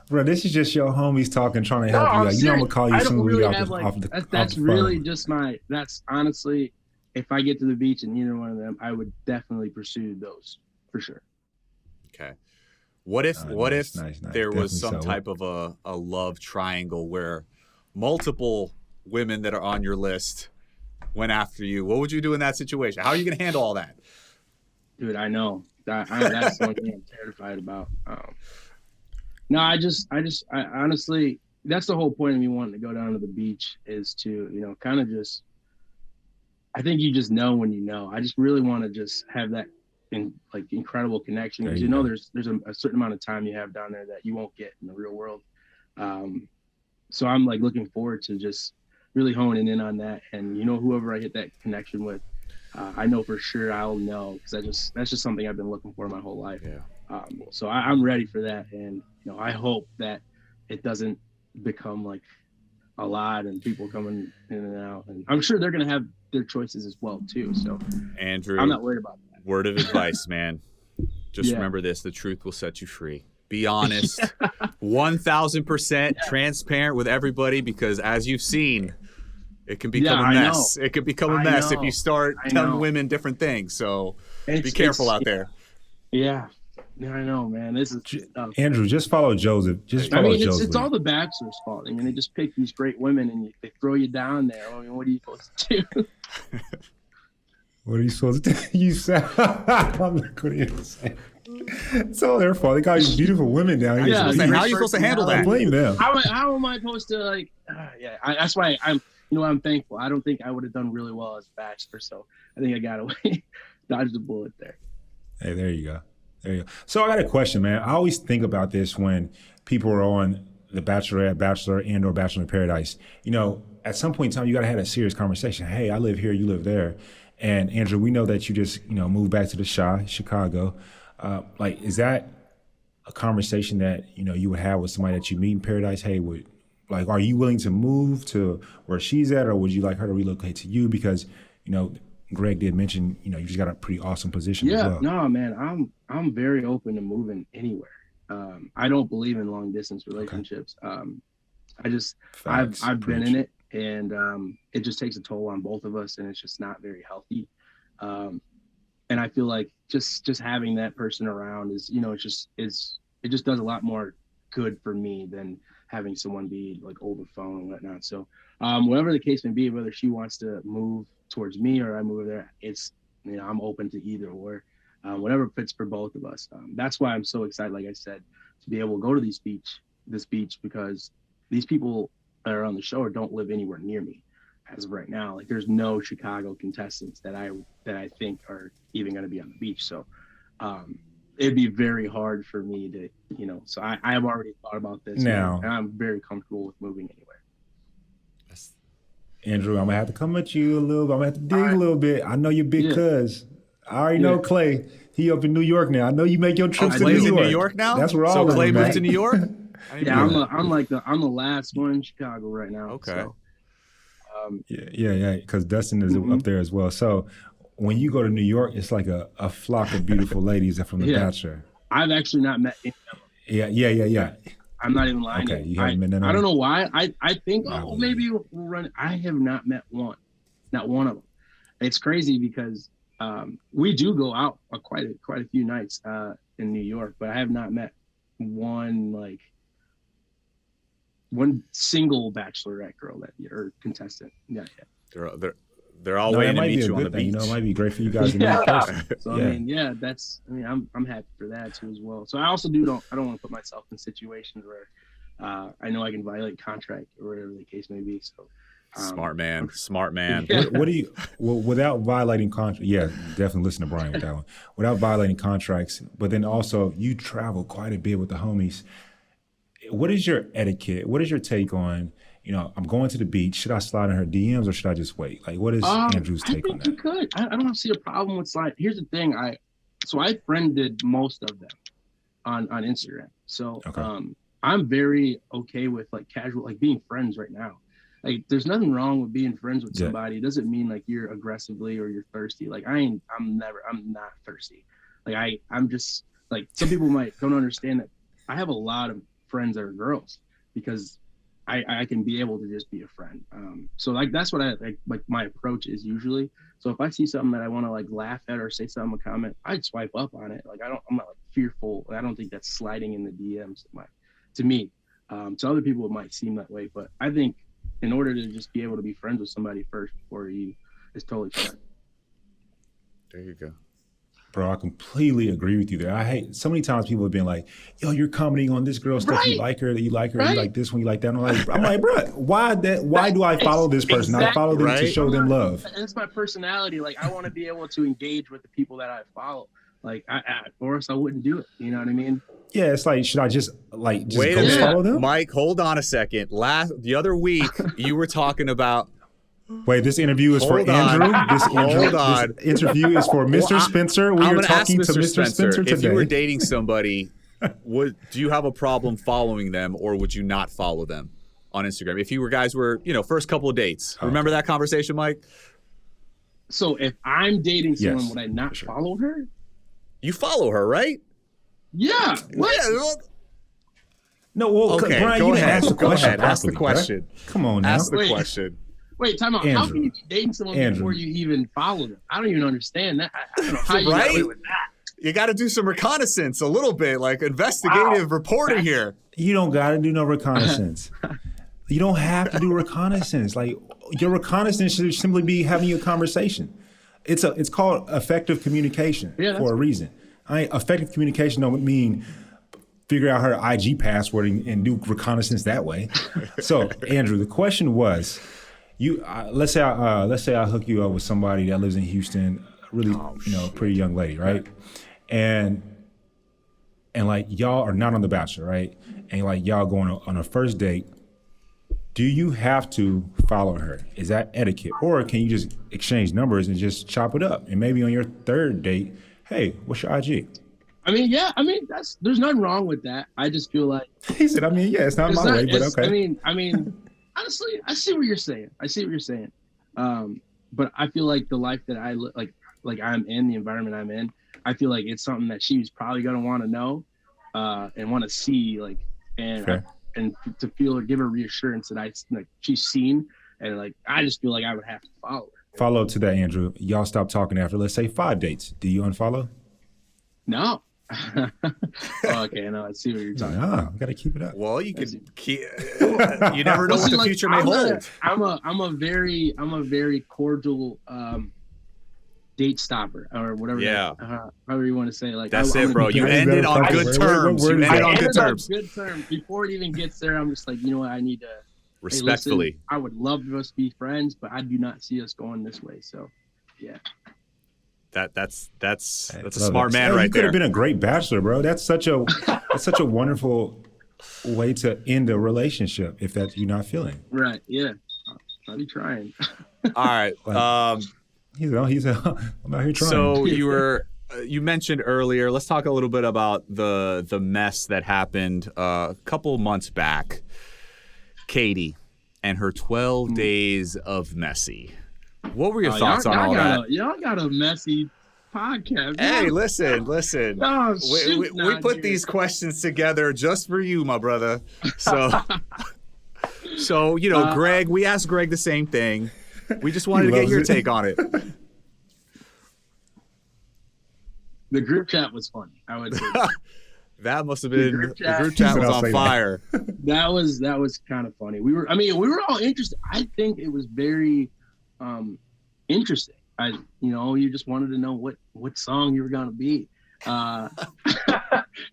Speaker 2: Bro, this is just your homies talking, trying to help you. Like, I'm gonna call you soon.
Speaker 3: Really
Speaker 2: that's
Speaker 3: really just that's honestly, if I get to the beach and either one of them, I would definitely pursue those for sure.
Speaker 1: Okay. What if there was some
Speaker 2: so.
Speaker 1: type of a love triangle where multiple women that are on your list went after you? What would you do in that situation? How are you gonna handle all that?
Speaker 3: Dude, I know that's the one thing I'm terrified about. No, I honestly, that's the whole point of me wanting to go down to the beach is to, kind of just, I think you just know when you know. I just really want to just have that incredible connection because there's a certain amount of time you have down there that you won't get in the real world. So I'm looking forward to just really honing in on that, and whoever I hit that connection with, I know for sure I'll know because that's just something I've been looking for my whole life.
Speaker 1: Yeah.
Speaker 3: So I'm ready for that, and I hope that it doesn't become a lot and people coming in and out, and I'm sure they're gonna have their choices as well too. So
Speaker 1: Andrew,
Speaker 3: I'm not worried about that.
Speaker 1: Word of advice, man. Just remember this: the truth will set you free. Be honest. 1,000% transparent with everybody, because as you've seen, it can become a mess. It can become a mess if you start telling women different things. So be careful out there.
Speaker 3: Yeah. Yeah, I know, man. This is
Speaker 2: Andrew. Just follow Joseph. Joseph.
Speaker 3: It's all the Bachelor's fault. I mean, they just pick these great women and they throw you down there. I mean, what are you supposed to do?
Speaker 2: What are you supposed to do? You said, I'm not going to even say. It's all their fault. They got these beautiful women down here.
Speaker 1: Yeah, how are you supposed to handle that?
Speaker 2: I blame them.
Speaker 3: How am I supposed to like? That's why I'm thankful. I don't think I would have done really well as a Bachelor, so I think I got away, dodged the bullet there.
Speaker 2: Hey, there you go. There you go. So I got a question, man. I always think about this when people are on The Bachelorette, Bachelor, and/or Bachelor in Paradise. You know, at some point in time, you got to have a serious conversation. Hey, I live here, you live there. And Andrew, we know that you just, moved back to the Chicago. Is that a conversation that, you would have with somebody that you meet in Paradise? Hey, are you willing to move to where she's at, or would you like her to relocate to you? Because, Greg did mention, you just got a pretty awesome position as well.
Speaker 3: No, man, I'm very open to moving anywhere. I don't believe in long distance relationships. Okay. I've been in it, and it just takes a toll on both of us, and it's just not very healthy. And I feel like just having that person around is, it just does a lot more good for me than having someone be like over phone and whatnot. So whatever the case may be, whether she wants to move towards me or I move there, it's, I'm open to either or, whatever fits for both of us. That's why I'm so excited, like I said, to be able to go to this beach, because these people that are on the show don't live anywhere near me as of right now. Like, there's no Chicago contestants that I think are even going to be on the beach. So it'd be very hard for me to, so I have already thought about this now, and I'm very comfortable with moving anywhere.
Speaker 2: Andrew, I'm gonna have to come at you a little bit. I'm gonna have to dig a little bit. I know you're big cuz. I already know Clay. He up in New York now. I know you make your trips to New York.
Speaker 1: In New York now?
Speaker 2: That's where all
Speaker 1: Clay moved to New York?
Speaker 3: Yeah, I'm the last one in Chicago right now.
Speaker 1: Okay.
Speaker 3: So,
Speaker 2: because Dustin is up there as well. So when you go to New York, it's like a flock of beautiful ladies from The Bachelor.
Speaker 3: I've actually not met any of them.
Speaker 2: Yeah.
Speaker 3: I'm not even lying.
Speaker 2: Okay, you haven't met none of them?
Speaker 3: I don't know why. I think, maybe we'll run. I have not met one. Not one of them. It's crazy because we do go out quite a few nights in New York, but I have not met one single Bachelorette girl or contestant. Yeah.
Speaker 1: They're all waiting to meet you on the beach.
Speaker 2: It might be great for you guys to meet in person.
Speaker 3: So I'm happy for that too as well. So I also I don't want to put myself in situations where I know I can violate contract or whatever the case may be. So
Speaker 1: smart man.
Speaker 3: Yeah.
Speaker 2: What do you without violating contract? Yeah, definitely listen to Bryan with that one. Without violating contracts, but then also you travel quite a bit with the homies. What is your etiquette? What is your take on, I'm going to the beach. Should I slide in her DMs or should I just wait? Like, what is Andrew's take on that?
Speaker 3: I think you could. I don't see a problem with slide. Here's the thing. I friended most of them on Instagram. So I'm very okay with casual, being friends right now. There's nothing wrong with being friends with somebody. It doesn't mean you're aggressively or you're thirsty. I'm not thirsty. I'm just some people don't understand that I have a lot of friends that are girls because I can be able to just be a friend. So that's what I my approach is usually. So if I see something that I want to laugh at or say something, a comment, I'd swipe up on it. I'm not fearful. I don't think that's sliding in the DMs to me. To other people, it might seem that way, but I think in order to just be able to be friends with somebody first before you is totally fine.
Speaker 1: There you go.
Speaker 2: Bro, I completely agree with you there. I hate so many times people have been like, yo, you're commenting on this girl stuff. You like her, you like this one, you like that. I'm like, bro, why do I follow this person? Exactly. I follow them to show them love.
Speaker 3: And it's my personality. I want to be able to engage with the people that I follow. Or else I wouldn't do it. You know what I mean?
Speaker 2: Yeah, it's should I just
Speaker 1: Wait
Speaker 2: go follow them?
Speaker 1: Mike, hold on a second. The other week you were talking about.
Speaker 2: Wait, this interview is for Andrew. This interview is for Mr. Spencer. We are talking to Mr. Spencer today.
Speaker 1: If you were dating somebody, do you have a problem following them, or would you not follow them on Instagram? If you guys were, first couple of dates. Remember that conversation, Mike?
Speaker 3: So if I'm dating someone, would I not follow her?
Speaker 1: You follow her, right?
Speaker 3: Yeah. What?
Speaker 2: No, well,
Speaker 1: Okay,
Speaker 2: Bryan,
Speaker 1: go
Speaker 2: you didn't
Speaker 1: ahead.
Speaker 2: ask the
Speaker 1: Go
Speaker 2: question.
Speaker 1: ahead. Ask the
Speaker 2: properly, bruh.
Speaker 1: question.
Speaker 2: Come on now.
Speaker 1: Ask the
Speaker 3: Wait.
Speaker 1: question.
Speaker 3: Wait, time out. How can you be dating someone before you even follow them? I don't even understand that. I don't know how you got away with that.
Speaker 1: You got to do some reconnaissance a little bit, like investigative reporting here.
Speaker 2: You don't got to do no reconnaissance. You don't have to do reconnaissance. Like, your reconnaissance should simply be having a conversation. It's called effective communication for a reason. Effective communication don't mean figure out her IG password and do reconnaissance that way. So, Andrew, the question was, let's say I hook you up with somebody that lives in Houston, really, pretty young lady, right? And like, y'all are not on The Bachelor, right? And like, y'all going on a first date. Do you have to follow her? Is that etiquette? Or can you just exchange numbers and just chop it up? And maybe on your third date, hey, what's your IG?
Speaker 3: I mean, yeah. I mean, there's nothing wrong with that. I just feel like
Speaker 2: he said, I mean, yeah, it's not my way, but okay.
Speaker 3: I mean, honestly, I see what you're saying. But I feel like the life that I like I'm in, the environment I'm in, I feel like it's something that she's probably gonna want to know, and want to see, like, and to feel or give her reassurance that she's seen, and like I just feel like I would have to follow her.
Speaker 2: Follow up to that, Andrew. Y'all stop talking after, let's say, 5 dates. Do you unfollow?
Speaker 3: No. Okay, no, I see what you're talking about.
Speaker 2: Gotta keep it up.
Speaker 1: Well, you could keep. You never know what the future may hold.
Speaker 3: I'm a very cordial date stopper or whatever.
Speaker 1: Yeah.
Speaker 3: However you want to say. Like,
Speaker 1: that's it, bro. You ended on good terms. You ended on good terms.
Speaker 3: Good terms. Before it even gets there, I'm just like, you know what? I need to
Speaker 1: respectfully.
Speaker 3: Hey, listen, I would love for us to be friends, but I do not see us going this way. So, yeah.
Speaker 1: That's a smart man right there.
Speaker 2: You could have been a great bachelor, bro. That's such a wonderful way to end a relationship if that's you're not feeling.
Speaker 3: Right. Yeah. I'll be trying.
Speaker 1: All right.
Speaker 2: I'm out here trying.
Speaker 1: So you mentioned earlier. Let's talk a little bit about the mess that happened a couple months back. Katie and her 12 days of messy. What were your thoughts on all that?
Speaker 3: Y'all got a messy podcast.
Speaker 1: Hey, listen. We put these questions together just for you, my brother. So Greg, we asked Greg the same thing. We just wanted to get your take on it.
Speaker 3: The group chat was funny, I would say.
Speaker 1: That must have been the group chat was on fire.
Speaker 3: That was kind of funny. We were all interested. I think it was very interesting. You just wanted to know what song you were gonna be. I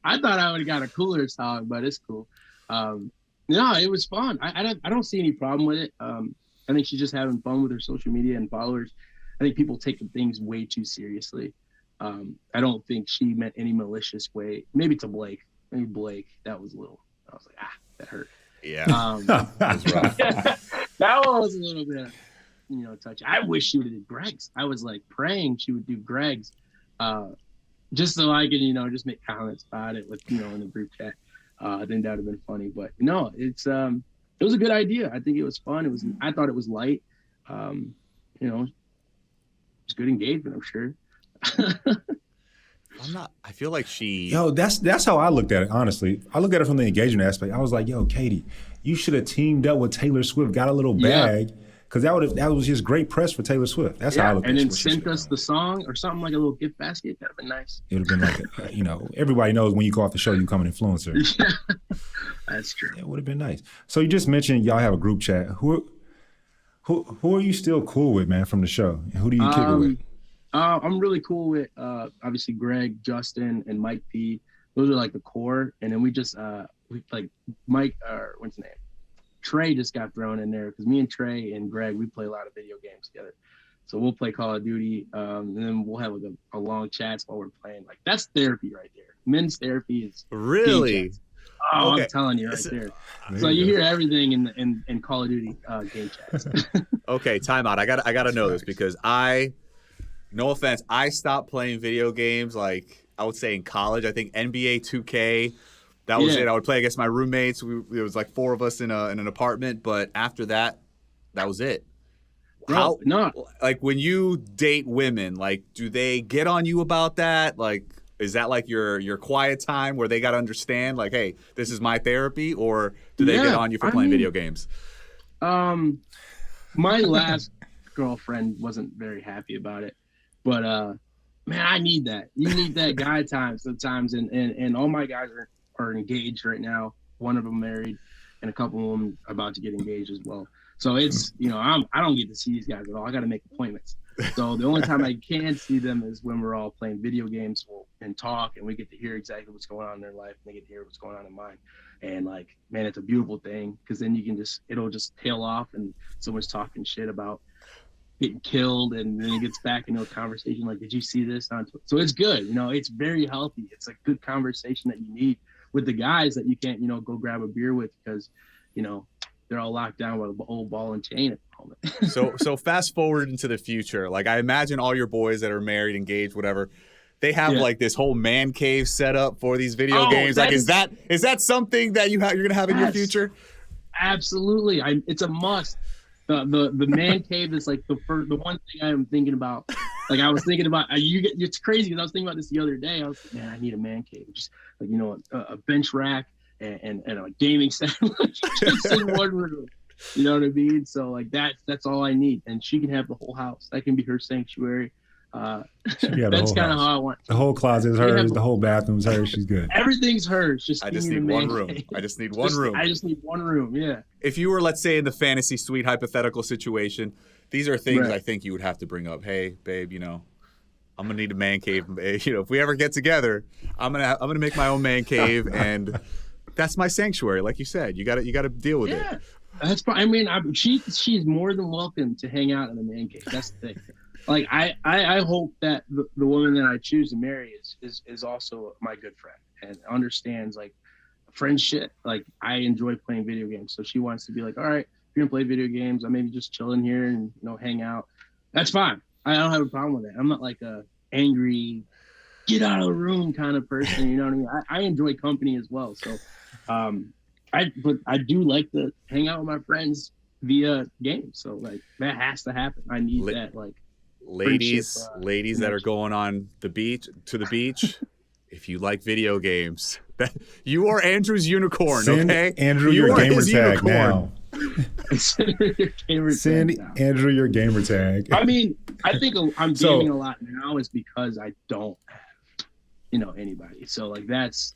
Speaker 3: thought I would have got a cooler song, but it's cool. No, it was fun. I don't see any problem with it. I think she's just having fun with her social media and followers. I think people take things way too seriously. I don't think she meant any malicious way. Maybe to Blake. Maybe Blake. That was a little. I was like, that hurt.
Speaker 1: Yeah. That was rough.
Speaker 3: That one was a little bit, touchy. I wish she would have did Greg's. I was like praying she would do Greg's, just so I could, just make comments about it with, in the group chat. I think that would have been funny. But no, it was a good idea. I think it was fun. I thought it was light. It was good engagement, I'm sure.
Speaker 1: I feel like she.
Speaker 2: Yo, that's how I looked at it. Honestly, I look at it from the engagement aspect. I was like, yo, Katie, you should have teamed up with Taylor Swift, got a little bag, because that was just great press for Taylor Swift. That's how I looked at it.
Speaker 3: And then sent us the song or something, like a little gift basket. That'd been nice.
Speaker 2: It would have been like, everybody knows when you go off the show, you become an influencer.
Speaker 3: That's true.
Speaker 2: It would have been nice. So you just mentioned y'all have a group chat. Who are you still cool with, man, from the show? And who do you kick it with?
Speaker 3: I'm really cool with obviously Greg, Justin, and Mike P. Those are like the core, and then we like Mike, what's his name? Trey just got thrown in there because me and Trey and Greg, we play a lot of video games together. So we'll play Call of Duty, and then we'll have like a long chats while we're playing. Like, that's therapy right there. Men's therapy is
Speaker 1: really.
Speaker 3: Oh, okay. I'm telling you right there. So you hear everything in Call of Duty game chats.
Speaker 1: Okay, time out. I gotta know this because no offense, I stopped playing video games, like, I would say in college. I think NBA 2K, that was it. I would play against my roommates. There was like 4 of us in an apartment, but after that, that was it.
Speaker 3: No.
Speaker 1: Like, when you date women, like, do they get on you about that? Like, Is that like your quiet time where they got to understand, like, hey, this is my therapy, or do they get on you for playing video games?
Speaker 3: My last girlfriend wasn't very happy about it, but man, I need that. You need that guy time sometimes, and all my guys are engaged right now. One of them married, and a couple of them are about to get engaged as well. So it's, you know, I don't get to see these guys at all. I got to make appointments. So the only time I can see them is when we're all playing video games and talk, and we get to hear exactly what's going on in their life, and they get to hear what's going on in mine. And like, man, it's a beautiful thing, because then you can it'll just tail off, and someone's talking shit about getting killed, and then it gets back into a conversation like, did you see this? So it's good. You know, it's very healthy. It's a good conversation that you need with the guys that you can't, you know, go grab a beer with, because, you know, they're all locked down with an old ball and chain at the moment.
Speaker 1: So fast forward into the future. Like, I imagine all your boys that are married, engaged, whatever, they have like this whole man cave set up for these video games. Like, is that something that you're gonna have in your future?
Speaker 3: Absolutely. It's a must. The man cave is like the one thing I am thinking about. Like, I was thinking about it's crazy, because I was thinking about this the other day. I was like, man, I need a man cave. Just like, you know, a bench rack and a gaming set just in one room. You know what I mean? So like that's all I need, and she can have the whole house. That can be her sanctuary. That's kind of how I want.
Speaker 2: The whole closet is hers. The whole bathroom is hers. She's good.
Speaker 3: Everything's hers.
Speaker 1: I just need one room. I just need one room.
Speaker 3: I just need one room. Yeah.
Speaker 1: If you were, let's say, in the fantasy suite hypothetical situation, these are things I think you would have to bring up. Hey, babe, you know, I'm gonna need a man cave. You know, if we ever get together, I'm gonna make my own man cave, and that's my sanctuary. Like you said, you gotta deal with it.
Speaker 3: That's fine. I mean, she's more than welcome to hang out in the man cave. That's the thing. Like, I hope that the woman that I choose to marry is also my good friend and understands like friendship. Like, I enjoy playing video games, so she wants to be like, all right, if you're gonna play video games, I maybe just chill in here and, you know, hang out. That's fine. I don't have a problem with that. I'm not like a angry, get out of the room kind of person. You know what I mean? I enjoy company as well. So, but I do like to hang out with my friends via games. So like, that has to happen. I need that, like,
Speaker 1: ladies that are going on the beach, if you like video games, you are Andrew's unicorn.
Speaker 2: Send
Speaker 1: okay,
Speaker 2: Andrew your gamer tag now.
Speaker 3: Send
Speaker 2: Andrew your gamer tag.
Speaker 3: I mean, I think I'm gaming a lot now is because I don't have, you know, anybody. So like, that's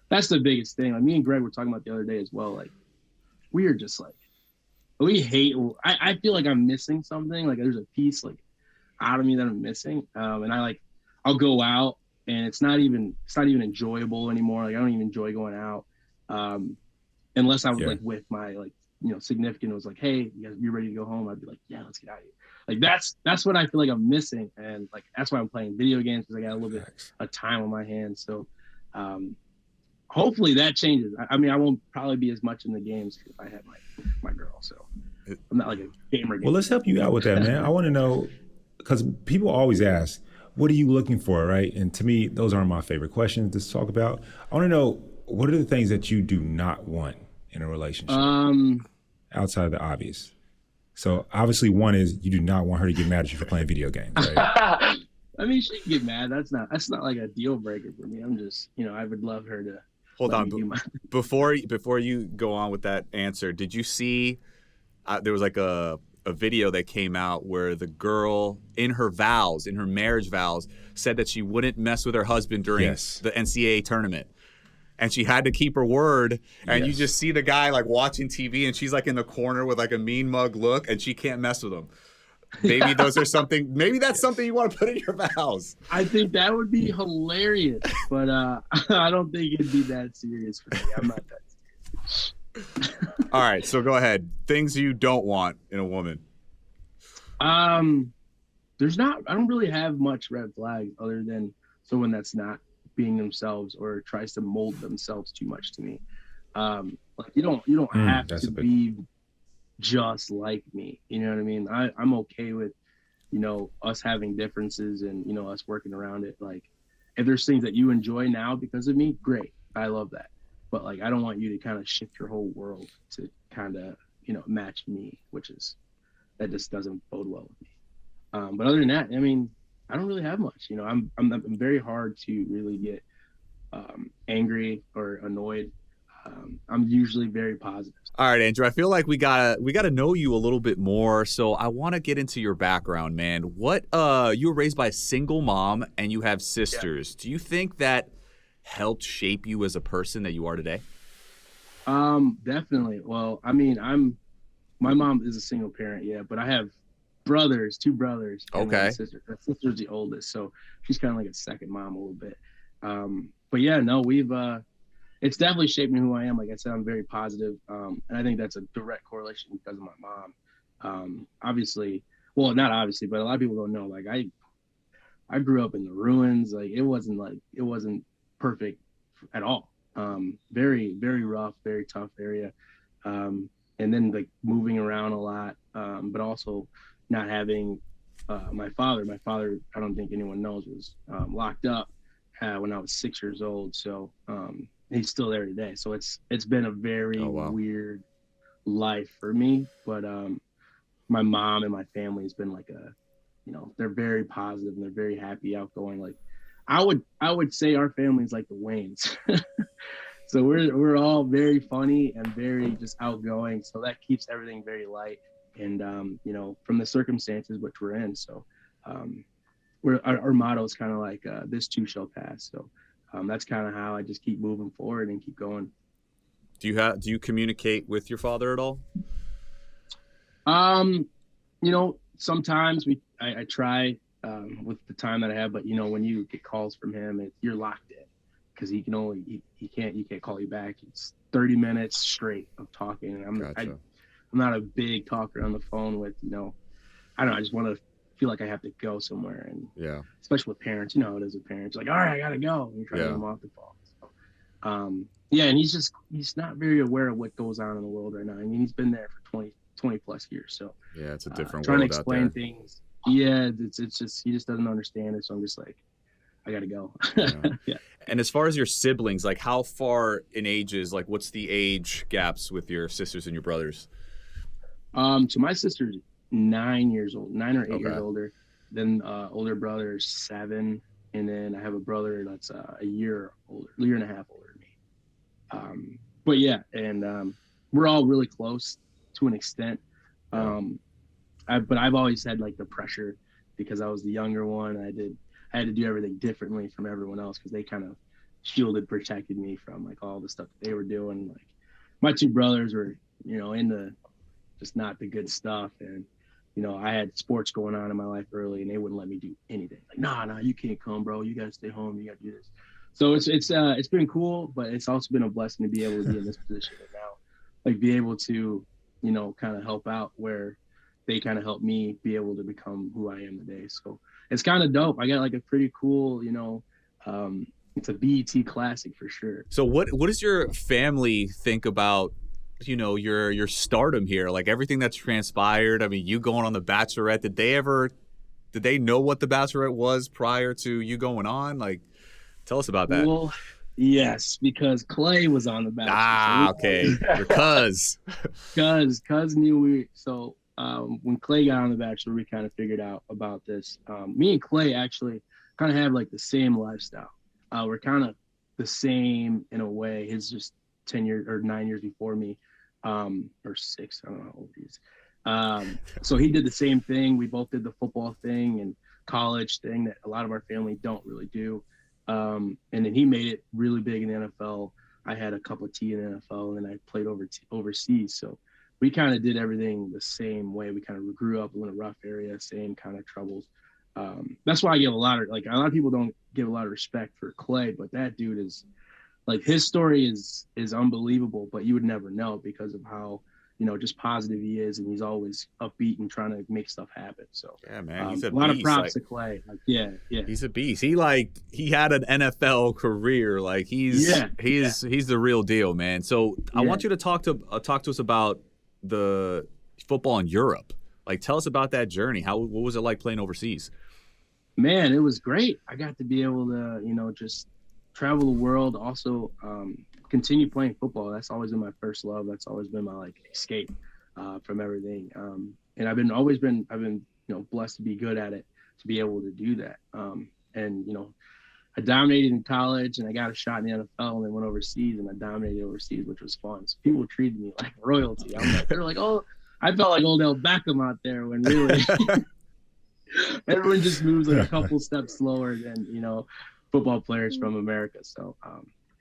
Speaker 3: the biggest thing. Like, me and Greg were talking about the other day as well. Like, we are just like, we hate. I feel like I'm missing something. Like, there's a piece like out of me that I'm missing. And I'll go out, and it's not even enjoyable anymore. Like, I don't even enjoy going out, unless I was like with my, like, you know, significant. It was like, hey, you ready to go home? I'd be like, yeah, let's get out of here. Like, that's what I feel like I'm missing, and like, that's why I'm playing video games, because I got a little bit of time on my hands. So hopefully that changes. I mean, I won't probably be as much in the games if I had my girl. So I'm not like a gamer.
Speaker 2: Well, let's help you out with that, man. I want to know, because people always ask, what are you looking for, right? And to me, those aren't my favorite questions to talk about. I want to know, what are the things that you do not want in a relationship outside of the obvious? So obviously one is you do not want her to get mad at you for playing video games, right?
Speaker 3: I mean, she can get mad. That's not like a deal breaker for me. I'm just, you know, I would love her to
Speaker 1: hold on. Before you go on with that answer, did you see there was like a video that came out where the girl in her marriage vows, said that she wouldn't mess with her husband during the NCAA tournament. And she had to keep her word. And you just see the guy like watching TV, and she's like in the corner with like a mean mug look, and she can't mess with him. Maybe that's something you want to put in your vows.
Speaker 3: I think that would be hilarious, but I don't think it'd be that serious for me. I'm not that serious.
Speaker 1: All right, so go ahead. Things you don't want in a woman.
Speaker 3: I don't really have much red flags other than someone that's not being themselves or tries to mold themselves too much to me. Like, you don't have to be just like me. You know what I mean? I'm okay with, you know, us having differences and, you know, us working around it. Like, if there's things that you enjoy now because of me, great. I love that. But like, I don't want you to kind of shift your whole world to kind of, you know, match me, that just doesn't bode well with me. But other than that, I mean, I don't really have much. You know, I'm very hard to really get angry or annoyed. I'm usually very positive.
Speaker 1: All right, Andrew, I feel like we gotta know you a little bit more. So I want to get into your background, man. What you were raised by a single mom and you have sisters. Do you think that helped shape you as a person that you are today?
Speaker 3: Definitely. Well, I mean, my mom is a single parent, yeah, but I have brothers, two brothers, and then
Speaker 1: Okay.
Speaker 3: a sister. My sister's the oldest, so she's kind of like a second mom a little bit. But yeah, no, we've it's definitely shaped me who I am. Like I said, I'm very positive, and I think that's a direct correlation because of my mom. Obviously, well, not obviously, but a lot of people don't know. Like I grew up in the ruins. Like it wasn't perfect at all. Very very rough, very tough area. And then like moving around a lot, but also not having my father. My father, I don't think anyone knows, was locked up when I was 6 years old. So he's still there today. So it's been a very
Speaker 1: Oh wow.
Speaker 3: weird life for me. But my mom and my family has been like they're very positive and they're very happy, outgoing. Like I would say our family is like the Waynes. So we're all very funny and very just outgoing. So that keeps everything very light and from the circumstances which we're in. So our motto is kind of like this too shall pass. So that's kind of how I just keep moving forward and keep going.
Speaker 1: Do you communicate with your father at all?
Speaker 3: Sometimes I try with the time that I have, but when you get calls from him, you're locked in because he can't call you back. It's 30 minutes straight of talking, and
Speaker 1: Gotcha.
Speaker 3: I'm not a big talker on the phone with I don't know. I just want to feel like I have to go somewhere, and
Speaker 1: Yeah.
Speaker 3: especially with parents, you know how it is with parents. Like, all right, I gotta go, and you try to
Speaker 1: Yeah.
Speaker 3: get them off the phone. So, yeah, and he's not very aware of what goes on in the world right now. I mean, he's been there for 20 plus years, so
Speaker 1: Yeah, it's a different
Speaker 3: trying to
Speaker 1: world out there.
Speaker 3: explain things. Yeah, it's just he just doesn't understand it. So I'm just like, I gotta go.
Speaker 1: Yeah.
Speaker 3: Yeah.
Speaker 1: And as far as your siblings, like how far in ages, like what's the age gaps with your sisters and your brothers?
Speaker 3: So my sister's 9 years old, 9 or 8 years
Speaker 1: Okay.
Speaker 3: older. Then older brother is 7, and then I have a brother that's a year older, a year and a half older than me. But yeah, and we're all really close to an extent. But I've always had like the pressure because I was the younger one. I had to do everything differently from everyone else because they kind of shielded, protected me from like all the stuff that they were doing. Like my two brothers were, into just not the good stuff, and I had sports going on in my life early, and they wouldn't let me do anything. Like, nah, you can't come, bro. You gotta stay home. You gotta do this. So it's been cool, but it's also been a blessing to be able to be in this position right now, like be able to, kind of help out where they kind of helped me be able to become who I am today. So it's kind of dope. I got like a pretty cool, it's a BET classic for sure.
Speaker 1: So what does your family think about, your stardom here? Like everything that's transpired. I mean, you going on the Bachelorette, did they know what the Bachelorette was prior to you going on? Like tell us about that.
Speaker 3: Well, yes, because Clay was on the Bachelor.
Speaker 1: Ah, okay. Your cuz.
Speaker 3: Cuz knew we. So when Clay got on the Bachelor, we kind of figured out about this. Me and Clay actually kind of have like the same lifestyle. We're kind of the same in a way. He's just 10 years or 9 years before me, or 6. I don't know how old he is. So he did the same thing. We both did the football thing and college thing that a lot of our family don't really do. And then he made it really big in the NFL. I had a cup of tea in the NFL, and then I played overseas. So we kind of did everything the same way. We kind of grew up in a rough area, same kind of troubles. That's why I give a lot of people don't give a lot of respect for Clay, but that dude is like, his story is unbelievable, but you would never know because of how, just positive he is, and he's always upbeat and trying to make stuff happen. So
Speaker 1: Yeah, man, he's a
Speaker 3: lot of
Speaker 1: beast.
Speaker 3: props to Clay. Like, yeah.
Speaker 1: He's a beast. He had an NFL career. Like he's the real deal, man. So I want you to talk to us about the football in Europe. Like tell us about that journey. What was it like playing overseas?
Speaker 3: Man, it was great. I got to be able to, just travel the world. Also, continue playing football. That's always been my first love. That's always been my like escape from everything. And I've been blessed to be good at it. to be able to do that. And I dominated in college, and I got a shot in the NFL, and then went overseas, and I dominated overseas, which was fun. So people treated me like royalty. They're like, oh, I felt like Odell Beckham out there, when really everyone just moves like a couple steps slower than football players from America. So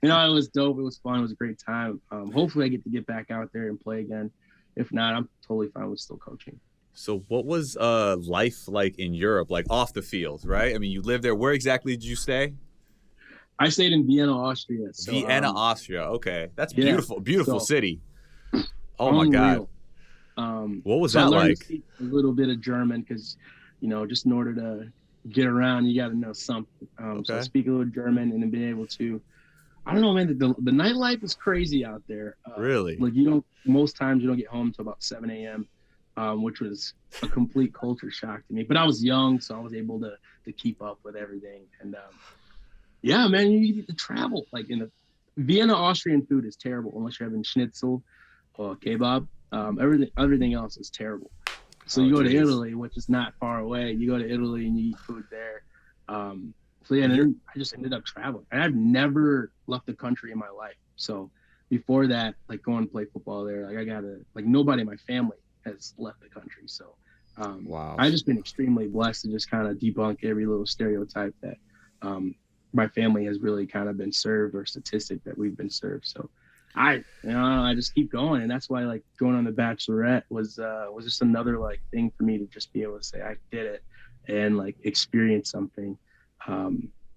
Speaker 3: it was dope. It was fun. It was a great time. Hopefully, I get back out there and play again. If not, I'm totally fine with still coaching.
Speaker 1: So what was life like in Europe, like off the field, right? I mean, you lived there. Where exactly did you stay?
Speaker 3: I stayed in Vienna, Austria. So,
Speaker 1: Vienna, Austria. Okay. That's
Speaker 3: yeah,
Speaker 1: beautiful. Beautiful city. Oh, my
Speaker 3: unreal.
Speaker 1: God. What was
Speaker 3: so
Speaker 1: that
Speaker 3: I learned
Speaker 1: like?
Speaker 3: to speak a little bit of German because, just in order to get around, you got to know something. So I speak a little German, and then being able to, I don't know, man, the nightlife is crazy out there.
Speaker 1: Really?
Speaker 3: Like most times you don't get home until about 7 a.m., which was a complete culture shock to me. But I was young, so I was able to keep up with everything. And yeah, man, you get to travel. Like Vienna, Austrian food is terrible unless you're having schnitzel or kebab. Everything else is terrible. So you go to Italy, which is not far away. You go to Italy and you eat food there. So yeah, and then I just ended up traveling. And I've never left the country in my life. So before that, like going to play football there, like nobody in my family has left the country. So
Speaker 1: wow.
Speaker 3: I've just been extremely blessed to just kind of debunk every little stereotype that my family has really kind of been served, or statistic that we've been served. So I just keep going, and that's why like going on the Bachelorette was just another like thing for me to just be able to say I did it and like experience something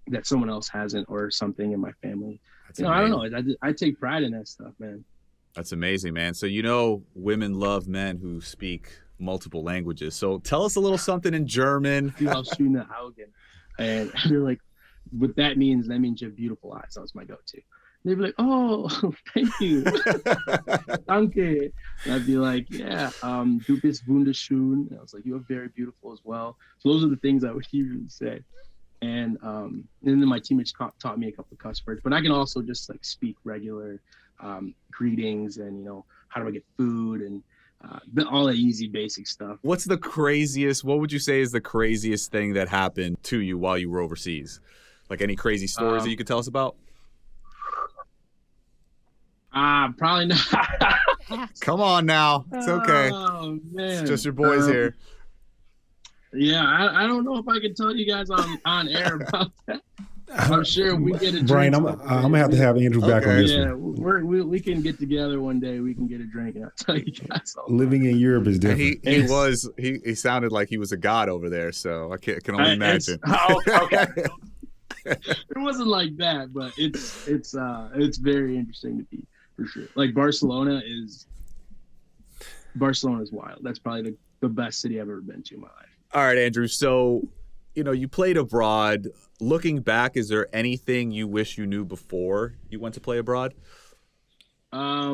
Speaker 3: that someone else hasn't, or something in my family. I don't know. I take pride in that stuff, man.
Speaker 1: That's amazing, man. So women love men who speak multiple languages. So tell us a little something in German.
Speaker 3: Schöne Augen, and they're like, what that means? That means you have beautiful eyes. That was my go-to. They'd be like, oh, thank you. Danke. And I'd be like, yeah, du bist wunderschön. And I was like, you are very beautiful as well. So those are the things I would usually say. And then my teammates taught me a couple of cuss words, but I can also just like speak regular greetings and, how do I get food and all the easy basic stuff.
Speaker 1: What would you say is the craziest thing that happened to you while you were overseas? Like any crazy stories that you could tell us about?
Speaker 3: Probably not.
Speaker 1: Come on now. It's okay.
Speaker 3: Oh, man.
Speaker 1: It's just your boys here.
Speaker 3: Yeah, I don't know if I can tell you guys on air about that. I'm sure we get a drink.
Speaker 2: Brian, I'm gonna have to have Andrew back on this one.
Speaker 3: We can get together one day. We can get a drink, and I'll tell you guys.
Speaker 2: Living in Europe is different.
Speaker 1: He sounded like he was a god over there. So I can only imagine.
Speaker 3: Okay. It wasn't like that, but it's very interesting to be, for sure. Like Barcelona is wild. That's probably the best city I've ever been to in my life.
Speaker 1: All right, Andrew. So, you played abroad. Looking back, is there anything you wish you knew before you went to play abroad?
Speaker 3: I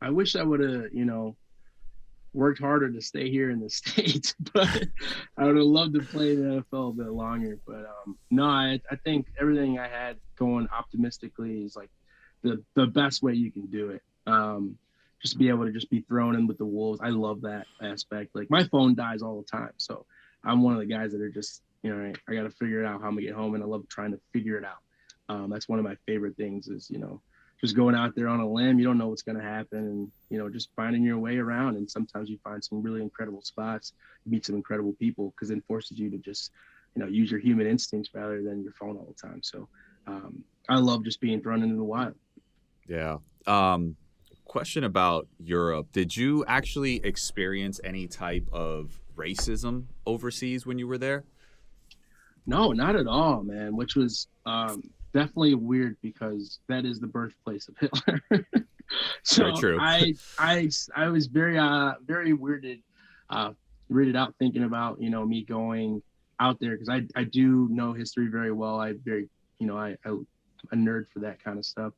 Speaker 3: wish I would have, worked harder to stay here in the States, but I would have loved to play in the NFL a bit longer. But no, I think everything I had going optimistically is like the best way you can do it. Just be able to just be thrown in with the wolves. I love that aspect. Like my phone dies all the time. So I'm one of the guys that are just, I got to figure it out how I'm gonna get home. And I love trying to figure it out. That's one of my favorite things is, just going out there on a limb. You don't know what's going to happen, and, just finding your way around. And sometimes you find some really incredible spots, meet some incredible people, because it forces you to just, use your human instincts rather than your phone all the time. So I love just being thrown into the wild.
Speaker 1: Yeah. Question about Europe. Did you actually experience any type of racism overseas when you were there?
Speaker 3: No, not at all, man, which was definitely weird because that is the birthplace of Hitler. So
Speaker 1: very true.
Speaker 3: I was very weirded out thinking about, me going out there, because I do know history very well. I'm a nerd for that kind of stuff.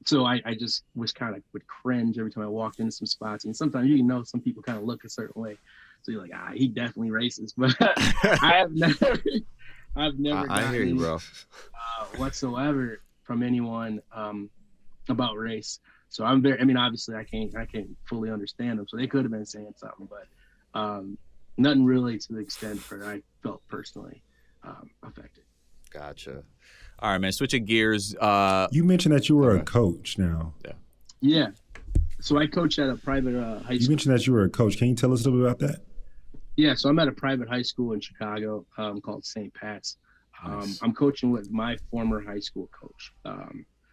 Speaker 3: So I just would cringe every time I walked into some spots. And sometimes some people kind of look a certain way. So you're like, he definitely racist. But I've never
Speaker 1: I hear you, bro.
Speaker 3: Whatsoever from anyone about race. So obviously I can't fully understand them. So they could have been saying something, but nothing really to the extent where I felt personally affected.
Speaker 1: Gotcha. All right, man. Switching gears.
Speaker 2: You mentioned that you were
Speaker 1: Okay.
Speaker 2: a coach now.
Speaker 3: Yeah. So I coach at a private high
Speaker 2: You
Speaker 3: school.
Speaker 2: mentioned that you were a coach. Can you tell us a little bit about that?
Speaker 3: Yeah, so I'm at a private high school in Chicago called St. Pat's.
Speaker 1: Nice.
Speaker 3: I'm coaching with my former high school coach.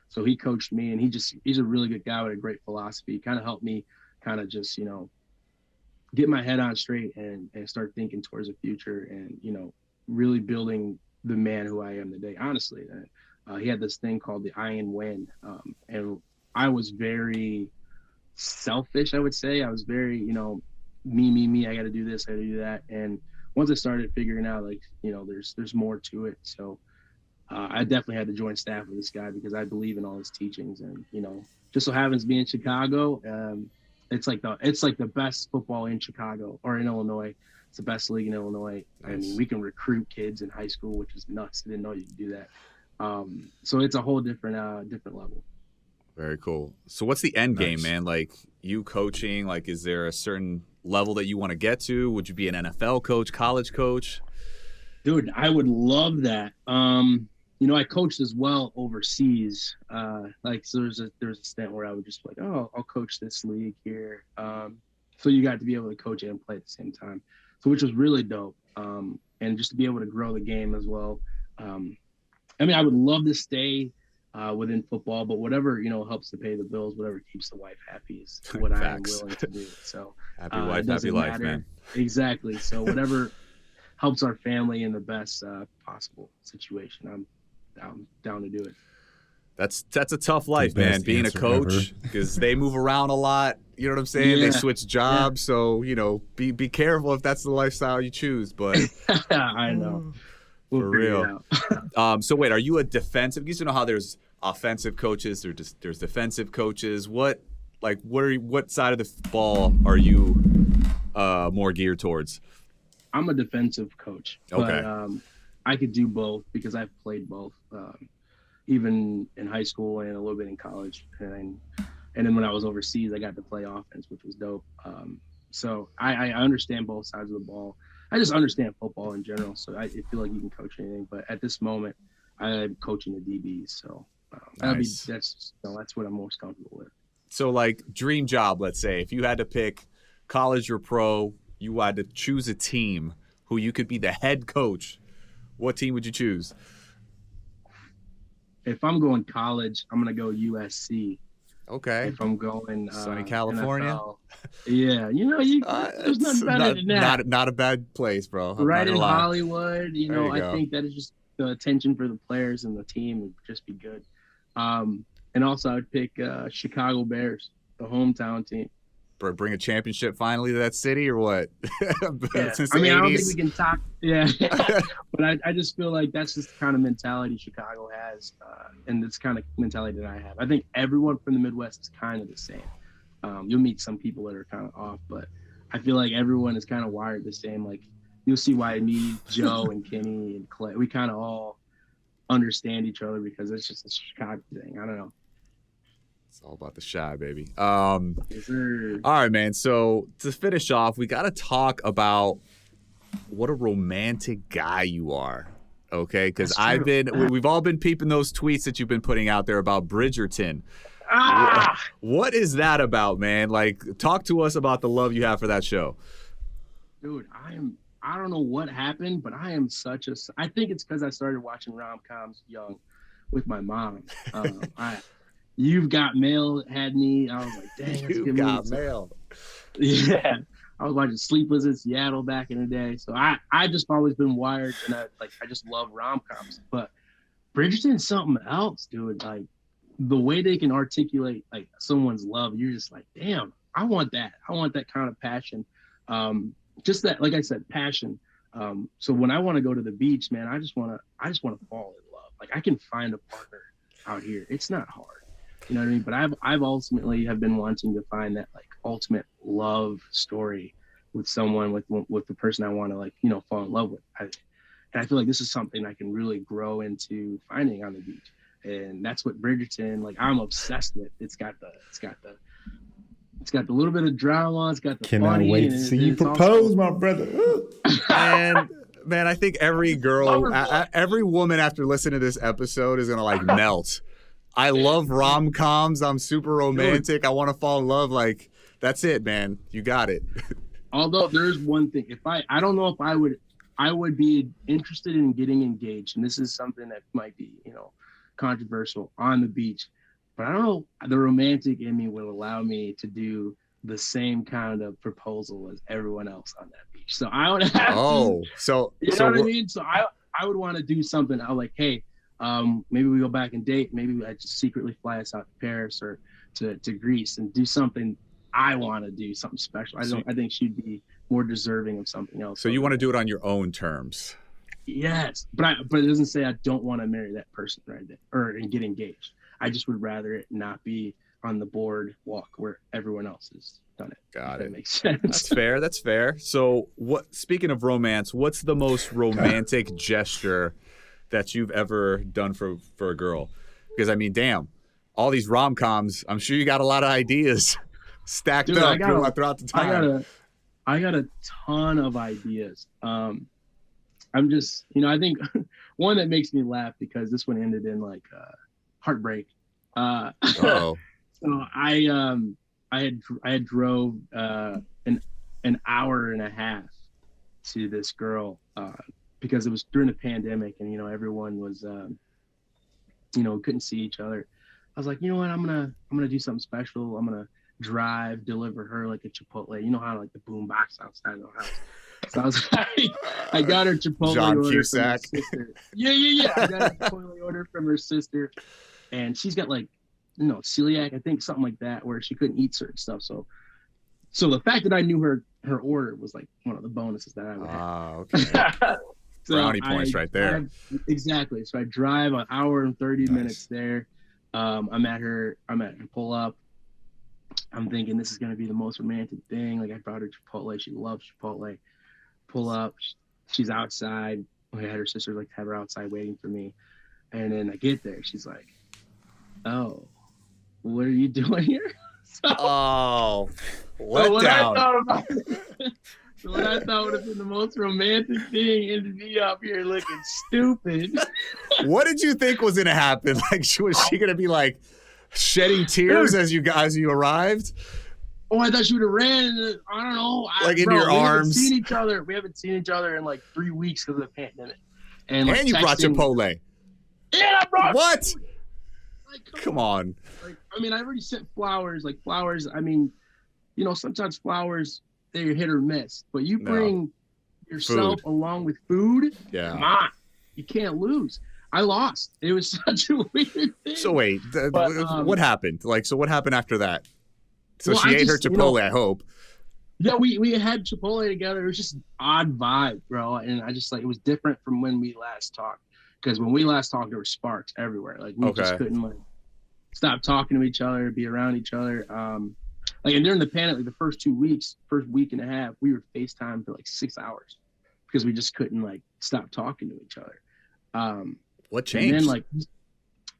Speaker 3: So he coached me, and he's a really good guy with a great philosophy. He kind of helped me kind of just, get my head on straight and start thinking towards the future and, really building the man who I am today. Honestly, he had this thing called the Iron Win. And I was very selfish, I would say. I was very, me, I got to do this, I got to do that. And once I started figuring out, like, there's more to it. So I definitely had to join staff with this guy because I believe in all his teachings. And, just so happens to be in Chicago. It's like the best football in Chicago or in Illinois. It's the best league in Illinois.
Speaker 1: Nice.
Speaker 3: I mean, we can recruit kids in high school, which is nuts. I didn't know you could do that. So it's a whole different level.
Speaker 1: Very cool. So what's the end game,
Speaker 2: Nice.
Speaker 1: man? Like you coaching, like is there a certain level that you want to get to? Would you be an NFL coach, college coach?
Speaker 3: Dude, I would love that. I coached as well overseas. So there's a stint where I would just be like, oh, I'll coach this league here. So you got to be able to coach and play at the same time. So which was really dope. And just to be able to grow the game as well. I would love to stay within football, but whatever, helps to pay the bills, whatever keeps the wife happy is what I am willing to do. So
Speaker 1: Happy wife,
Speaker 3: it doesn't
Speaker 1: happy life,
Speaker 3: matter.
Speaker 1: man.
Speaker 3: Exactly. So whatever helps our family in the best possible situation, I'm down to do it.
Speaker 1: That's a tough life,
Speaker 2: best
Speaker 1: man, being a
Speaker 2: answer
Speaker 1: coach because they move around a lot. You know what I'm saying?
Speaker 3: Yeah.
Speaker 1: They switch jobs. So, be careful if that's the lifestyle you choose. But
Speaker 3: I know. We'll
Speaker 1: For
Speaker 3: figure
Speaker 1: real.
Speaker 3: it out.
Speaker 1: So wait, are you a defensive? You know how there's offensive coaches, there's defensive coaches. What side of the ball are you more geared towards?
Speaker 3: I'm a defensive coach.
Speaker 1: Okay.
Speaker 3: But, I could do both because I've played both, even in high school and a little bit in college. And then when I was overseas, I got to play offense, which was dope. So I understand both sides of the ball. I just understand football in general. So I feel like you can coach anything. But at this moment, I'm coaching the DBs. So
Speaker 1: Nice.
Speaker 3: that's what I'm most comfortable with.
Speaker 1: So like dream job, let's say, if you had to pick college or pro, you had to choose a team who you could be the head coach. What team would you choose?
Speaker 3: If I'm going college, I'm gonna go USC.
Speaker 1: Okay.
Speaker 3: If I'm going
Speaker 1: Sunny California?
Speaker 3: NFL, there's nothing better than that.
Speaker 1: Not a bad place, bro. I'm
Speaker 3: Right
Speaker 1: not
Speaker 3: in
Speaker 1: gonna lie.
Speaker 3: Hollywood,
Speaker 1: There you
Speaker 3: I
Speaker 1: go.
Speaker 3: think that is just the attention for the players and the team would just be good. And also I'd pick Chicago Bears, the hometown team.
Speaker 1: Bring a championship finally to that city or what?
Speaker 3: Yeah.
Speaker 1: Since
Speaker 3: I
Speaker 1: the
Speaker 3: mean,
Speaker 1: 80s?
Speaker 3: I don't think we can talk. Yeah, but I just feel like that's just the kind of mentality Chicago has, and this kind of mentality that I have. I think everyone from the Midwest is kind of the same. You'll meet some people that are kind of off, but I feel like everyone is kind of wired the same. Like you'll see why me, Joe, and Kenny and Clay, we kind of all understand each other because it's just a Chicago thing. I don't know.
Speaker 1: It's all about the shy, baby.
Speaker 3: Yes, sir.
Speaker 1: All right, man. So to finish off, we got to talk about what a romantic guy you are. Okay, because
Speaker 3: That's true.
Speaker 1: we've all been peeping those tweets that you've been putting out there about Bridgerton. What is that about, man? Like, talk to us about the love you have for that show.
Speaker 3: Dude, I don't know what happened, but I am I think it's because I started watching rom-coms young with my mom. You've Got Mail had me. I was like, dang, let's
Speaker 1: You
Speaker 3: give
Speaker 1: got
Speaker 3: me
Speaker 1: mail.
Speaker 3: Yeah. I was watching Sleepless in Seattle back in the day. So I just always been wired and I just love rom-coms. But Bridgerton's something else, dude. Like the way they can articulate like someone's love, you're just like, damn, I want that. I want that kind of passion. Just that, like I said, passion. So when I want to go to the beach, man, I just want to fall in love. Like I can find a partner out here. It's not hard. You know what I mean? But I've ultimately have been wanting to find that like ultimate love story with someone with the person I want to like, fall in love with. And I feel like this is something I can really grow into finding on the beach. And that's what Bridgerton, like I'm obsessed with. It's got the It's got the little bit of drama. It's got the
Speaker 2: Cannot
Speaker 3: funny,
Speaker 2: wait to see you propose, my brother.
Speaker 1: And man, I think every girl, every woman after listening to this episode is gonna like melt. I love rom-coms. I'm super romantic. I want to fall in love. Like, that's it, man. You got it.
Speaker 3: Although there's one thing, I don't know if I would be interested in getting engaged, and this is something that might be, controversial on the beach, but I don't know, the romantic in me would allow me to do the same kind of proposal as everyone else on that beach. So I would have
Speaker 1: know what I
Speaker 3: mean? So I would want to do something. I'm like, hey, maybe we go back and date. Maybe I just secretly fly us out to Paris or to Greece and do something. I want to do something special. I think she'd be more deserving of something else.
Speaker 1: So you want to do it on your own terms?
Speaker 3: Yes, but it doesn't say I don't want to marry that person right there and get engaged. I just would rather it not be on the boardwalk where everyone else has done it.
Speaker 1: Got it.
Speaker 3: That makes sense.
Speaker 1: That's fair. So speaking of romance, what's the most romantic gesture that you've ever done for a girl? Because I mean, damn, all these rom-coms, I'm sure you got a lot of ideas stacked up throughout the time.
Speaker 3: I got a ton of ideas. I'm just, I think one that makes me laugh because this one ended in like heartbreak.
Speaker 1: Oh.
Speaker 3: So I had drove an hour and a half to this girl because it was during the pandemic and everyone was couldn't see each other. I was like, you know what, I'm gonna do something special. I'm gonna deliver her like a Chipotle. You know how like the boom box outside of the house. So I was like, I got her Chipotle
Speaker 1: John
Speaker 3: order
Speaker 1: Cusack.
Speaker 3: from her sister. Yeah. I got a Chipotle order from her sister, and she's got like, celiac, I think, something like that, where she couldn't eat certain stuff. So the fact that I knew her order was like one of the bonuses that I would have.
Speaker 1: Okay. So brownie points right there.
Speaker 3: Exactly. So I drive an hour and 30 minutes there. I'm at her pull up. I'm thinking this is going to be the most romantic thing. Like I brought her Chipotle. She loves Chipotle. Pull up. She's outside. I had her sister like have her outside waiting for me. And then I get there. She's like, oh, what are you doing here? What I thought would have been the most romantic thing is to be up here looking stupid.
Speaker 1: What did you think was going to happen? Like, was she going to be like shedding tears as you arrived?
Speaker 3: Oh, I thought she would have ran. I don't know.
Speaker 1: Like in your arms.
Speaker 3: We haven't seen each other in like 3 weeks because of the pandemic.
Speaker 1: And you brought Chipotle.
Speaker 3: Yeah, I brought.
Speaker 1: What?
Speaker 3: Like,
Speaker 1: come on.
Speaker 3: Like, I mean, I already sent flowers. Like flowers. I mean, sometimes flowers they're hit or miss, but you bring yourself along with food.
Speaker 1: Yeah.
Speaker 3: Come on, you can't lose. I lost. It was such a weird thing.
Speaker 1: So wait, what happened? Like, so what happened after that? So she ate her Chipotle, I hope.
Speaker 3: Yeah, we had Chipotle together. It was just an odd vibe, bro. And I just it was different from when we last talked. Because when we last talked, there were sparks everywhere. Like we just couldn't stop talking to each other, be around each other. And during the pandemic, the first week and a half, we were FaceTime for like 6 hours because we just couldn't stop talking to each other.
Speaker 1: What changed?
Speaker 3: And then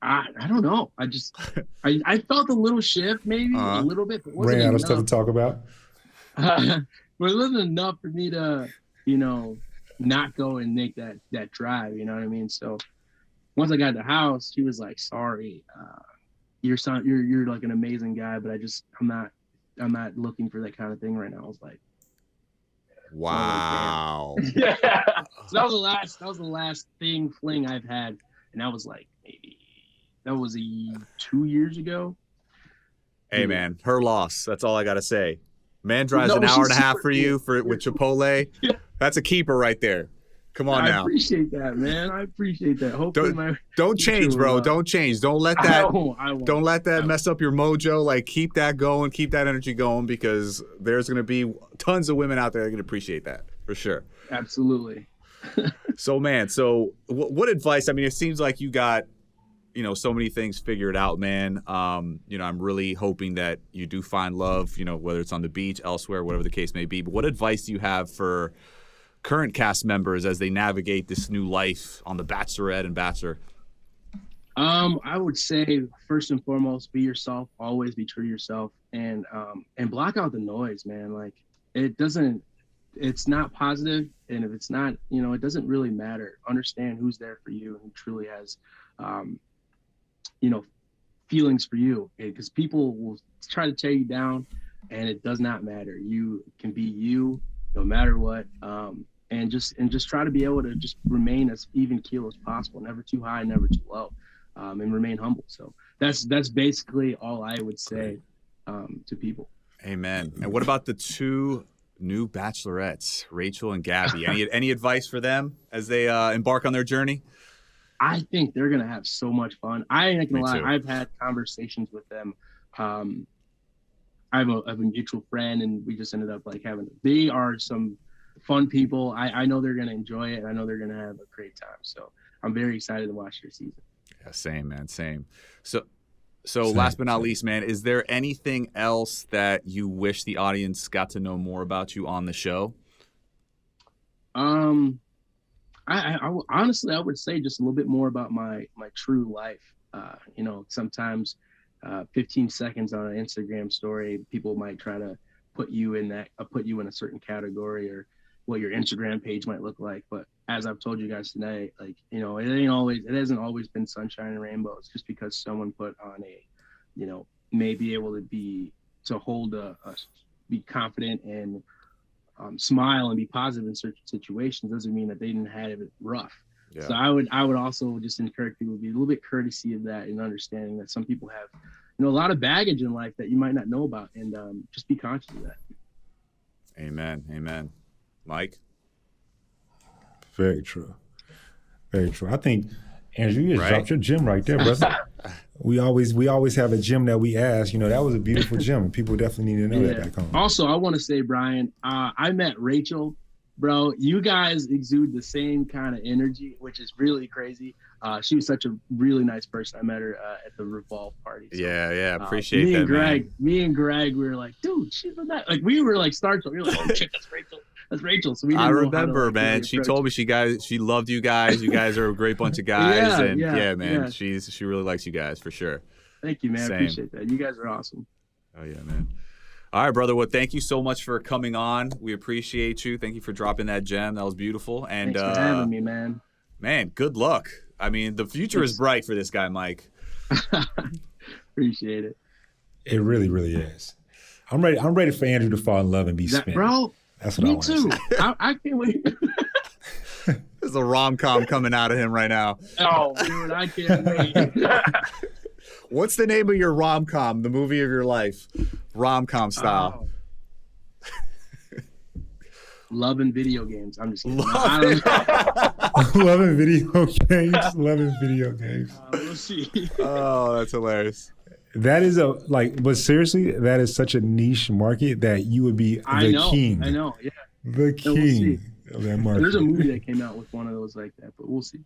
Speaker 3: I don't know. I just I felt a little shift, maybe a little bit, but wasn't
Speaker 2: ran out of
Speaker 3: enough.
Speaker 2: stuff to talk about.
Speaker 3: But it wasn't enough for me to, not go and make that drive. You know what I mean? So once I got to the house, she was like, "Sorry, you're like an amazing guy, but I'm not looking for that kind of thing right now." I was like,
Speaker 1: wow.
Speaker 3: Yeah. So that was the last fling I've had, and that was maybe 2 years ago.
Speaker 1: Hey man, her loss. That's all I gotta say. Man drives an hour and a half for you with Chipotle. Yeah. That's a keeper right there. Come on now.
Speaker 3: I appreciate that, man. I appreciate that. Hopefully
Speaker 1: don't change, bro. Don't change. Don't let that.
Speaker 3: I won't.
Speaker 1: Don't let that mess up your mojo. Keep that going. Keep that energy going because there's gonna be tons of women out there that are gonna appreciate that for sure.
Speaker 3: Absolutely.
Speaker 1: So man, what advice? I mean, it seems like you got so many things figured out, man. I'm really hoping that you do find love, whether it's on the beach, elsewhere, whatever the case may be. But what advice do you have for current cast members as they navigate this new life on The Bachelorette and Bachelor?
Speaker 3: I would say first and foremost, be yourself. Always be true to yourself. and block out the noise, man. Like it's not positive, and if it's not, it doesn't really matter. Understand who's there for you and who truly has, you know, feelings for you, because people will try to tear you down, and it does not matter. You can be you no matter what, and just try to be able to just remain as even keel as possible, never too high, never too low, and remain humble. So that's basically all I would say to people.
Speaker 1: Amen. And what about the two new bachelorettes, Rachel and Gabby? Any advice for them as they embark on their journey?
Speaker 3: I think they're gonna have so much fun. I ain't gonna lie.
Speaker 1: too.
Speaker 3: I've had conversations with them. I have a mutual friend, and we just ended up they are some fun people. I know they're gonna enjoy it, and I know they're gonna have a great time. So I'm very excited to watch their season.
Speaker 1: Yeah, same, man, same. So last but not least, man, is there anything else that you wish the audience got to know more about you on the show?
Speaker 3: I honestly, I would say just a little bit more about my true life. Sometimes 15 seconds on an Instagram story, people might try to put you in a certain category, or what your Instagram page might look like. But as I've told you guys tonight, it hasn't always been sunshine and rainbows. Just because someone put on may be able to be confident and smile and be positive in certain situations doesn't mean that they didn't have it rough.
Speaker 1: Yeah.
Speaker 3: So I would also just encourage people to be a little bit courtesy of that, and understanding that some people have a lot of baggage in life that you might not know about, and just be conscious of that.
Speaker 1: Amen. Mike?
Speaker 2: Very true. Very true. I think, Andrew, you just
Speaker 1: Right.
Speaker 2: dropped your gem right there, brother. we always have a gem that we ask. That was a beautiful gem, and people definitely need to know that back home.
Speaker 3: Also, I want to say, Bryan, I met Rachel. Bro, you guys exude the same kind of energy, which is really crazy. She was such a really nice person. I met her at the Revolve party. So,
Speaker 1: appreciate
Speaker 3: me
Speaker 1: that,
Speaker 3: and Greg,
Speaker 1: man.
Speaker 3: Me and Greg, we were like, dude, she's the nice. Like, we were like starstruck. We were like, oh shit, that's Rachel. That's Rachel. So we didn't
Speaker 1: I
Speaker 3: know how to,
Speaker 1: remember, man.
Speaker 3: really
Speaker 1: She
Speaker 3: approach
Speaker 1: told
Speaker 3: it.
Speaker 1: me she loved you guys. You guys are a great bunch of guys,
Speaker 3: Yeah.
Speaker 1: she really likes you guys for sure.
Speaker 3: Thank you, man.
Speaker 1: Same.
Speaker 3: I appreciate that. You guys are awesome.
Speaker 1: Oh yeah, man. All right, brother. Well, thank you so much for coming on. We appreciate you. Thank you for dropping that gem. That was beautiful. And
Speaker 3: Thanks for having me, man.
Speaker 1: Man, good luck. I mean, the future is bright for this guy, Mike.
Speaker 3: Appreciate it.
Speaker 2: It really, really is. I'm ready for Andrew to fall in love and be spent.
Speaker 3: Bro,
Speaker 2: That's what I
Speaker 3: me
Speaker 2: want to
Speaker 3: too.
Speaker 2: say.
Speaker 3: I can't wait.
Speaker 1: There's a rom-com coming out of him right now.
Speaker 3: Oh, dude, I can't wait.
Speaker 1: What's the name of your rom-com, the movie of your life? Rom-com style.
Speaker 3: Love and video games. I'm just kidding.
Speaker 2: Loving video games.
Speaker 3: We'll see.
Speaker 1: Oh, that's hilarious.
Speaker 2: That is but seriously, that is such a niche market that you would be king.
Speaker 3: I know. Yeah.
Speaker 2: The king of that market.
Speaker 3: There's a movie that came out with one of those like that, but we'll see.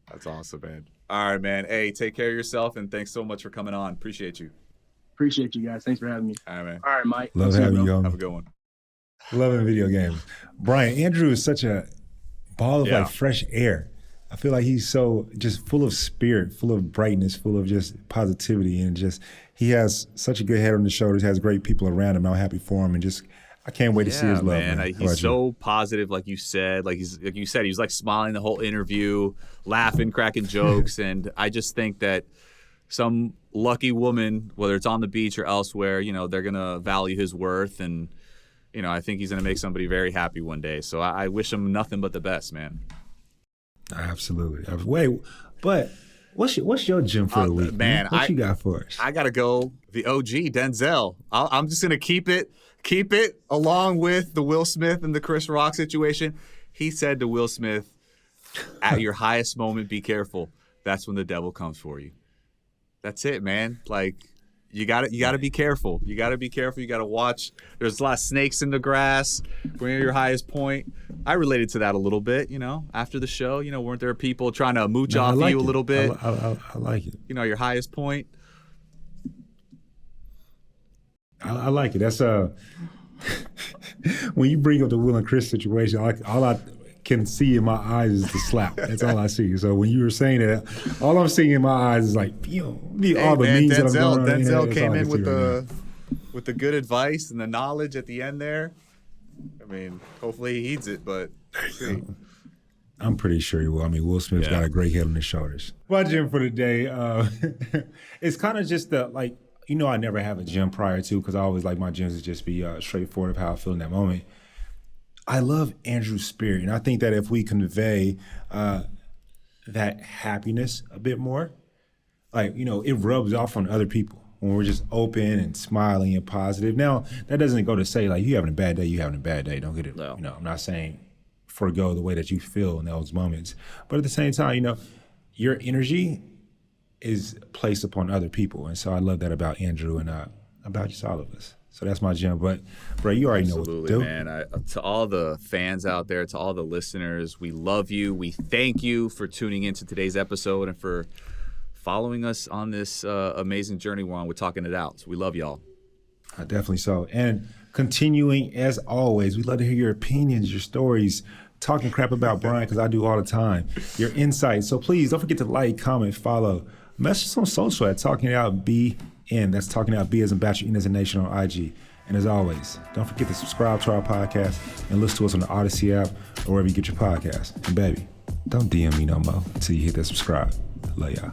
Speaker 1: That's awesome, man. All right, man. Hey, take care of yourself, and thanks so much for coming on. Appreciate you.
Speaker 3: Appreciate you guys. Thanks for having me.
Speaker 1: All right, man.
Speaker 3: All right, Mike.
Speaker 2: Love having you on.
Speaker 1: Have a good one.
Speaker 2: Loving video games. Bryan, Andrew is such a ball of like fresh air. I feel like he's so just full of spirit, full of brightness, full of just positivity, and just he has such a good head on his shoulders. Has great people around him. I'm happy for him, and just I can't wait to see his love. Man.
Speaker 1: He's so positive, like you said. Like you said, he was like smiling the whole interview, laughing, cracking jokes, and I just think that some lucky woman, whether it's on the beach or elsewhere, they're gonna value his worth, and I think he's gonna make somebody very happy one day. So I wish him nothing but the best, man.
Speaker 2: Absolutely. Wait, but what's your gym for the week, man? What you got for us?
Speaker 1: I gotta go the OG Denzel. I'm just gonna keep it along with the Will Smith and the Chris Rock situation. He said to Will Smith, "At your highest moment, be careful. That's when the devil comes for you." That's it, man. Like you gotta be careful. You gotta be careful. You gotta watch. There's a lot of snakes in the grass when you're at your highest point. I related to that a little bit, after the show. Weren't there people trying to mooch off you a little bit?
Speaker 2: I like it.
Speaker 1: Your highest point.
Speaker 2: I like it. That's when you bring up the Will and Chris situation, all I can see in my eyes is the slap. That's all I see. So when you were saying that, all I'm seeing in my eyes is like, all the memes that I'm going on.
Speaker 1: Denzel came in with with the good advice and the knowledge at the end there. I mean, hopefully he heeds it, but see.
Speaker 2: I'm pretty sure he will. I mean, Will Smith's got a great head on his shoulders. My gym for the day, it's kind of just I never have a gym prior to, because I always like my gyms to just be straightforward of how I feel in that moment. I love Andrew's spirit, and I think that if we convey that happiness a bit more, it rubs off on other people when we're just open and smiling and positive. Now, that doesn't go to say, you having a bad day, you having a bad day. Don't get it.
Speaker 1: No.
Speaker 2: I'm not saying forego the way that you feel in those moments. But at the same time, your energy is placed upon other people. And so I love that about Andrew and about just all of us. So that's my gym. But, bro, you already know what to do.
Speaker 1: Man. To all the fans out there, to all the listeners, we love you. We thank you for tuning into today's episode and for following us on this amazing journey we're on. We're talking it out. So we love y'all.
Speaker 2: Definitely so. And continuing, as always, we'd love to hear your opinions, your stories, talking crap about Bryan, because I do all the time, your insights. So please don't forget to like, comment, follow. Message us on social at Talking It Out BN. That's Talking It Out B as in Bachelor, N as in Nation on IG. And as always, don't forget to subscribe to our podcast and listen to us on the Odyssey app or wherever you get your podcast. And baby, don't DM me no more until you hit that subscribe. Love y'all.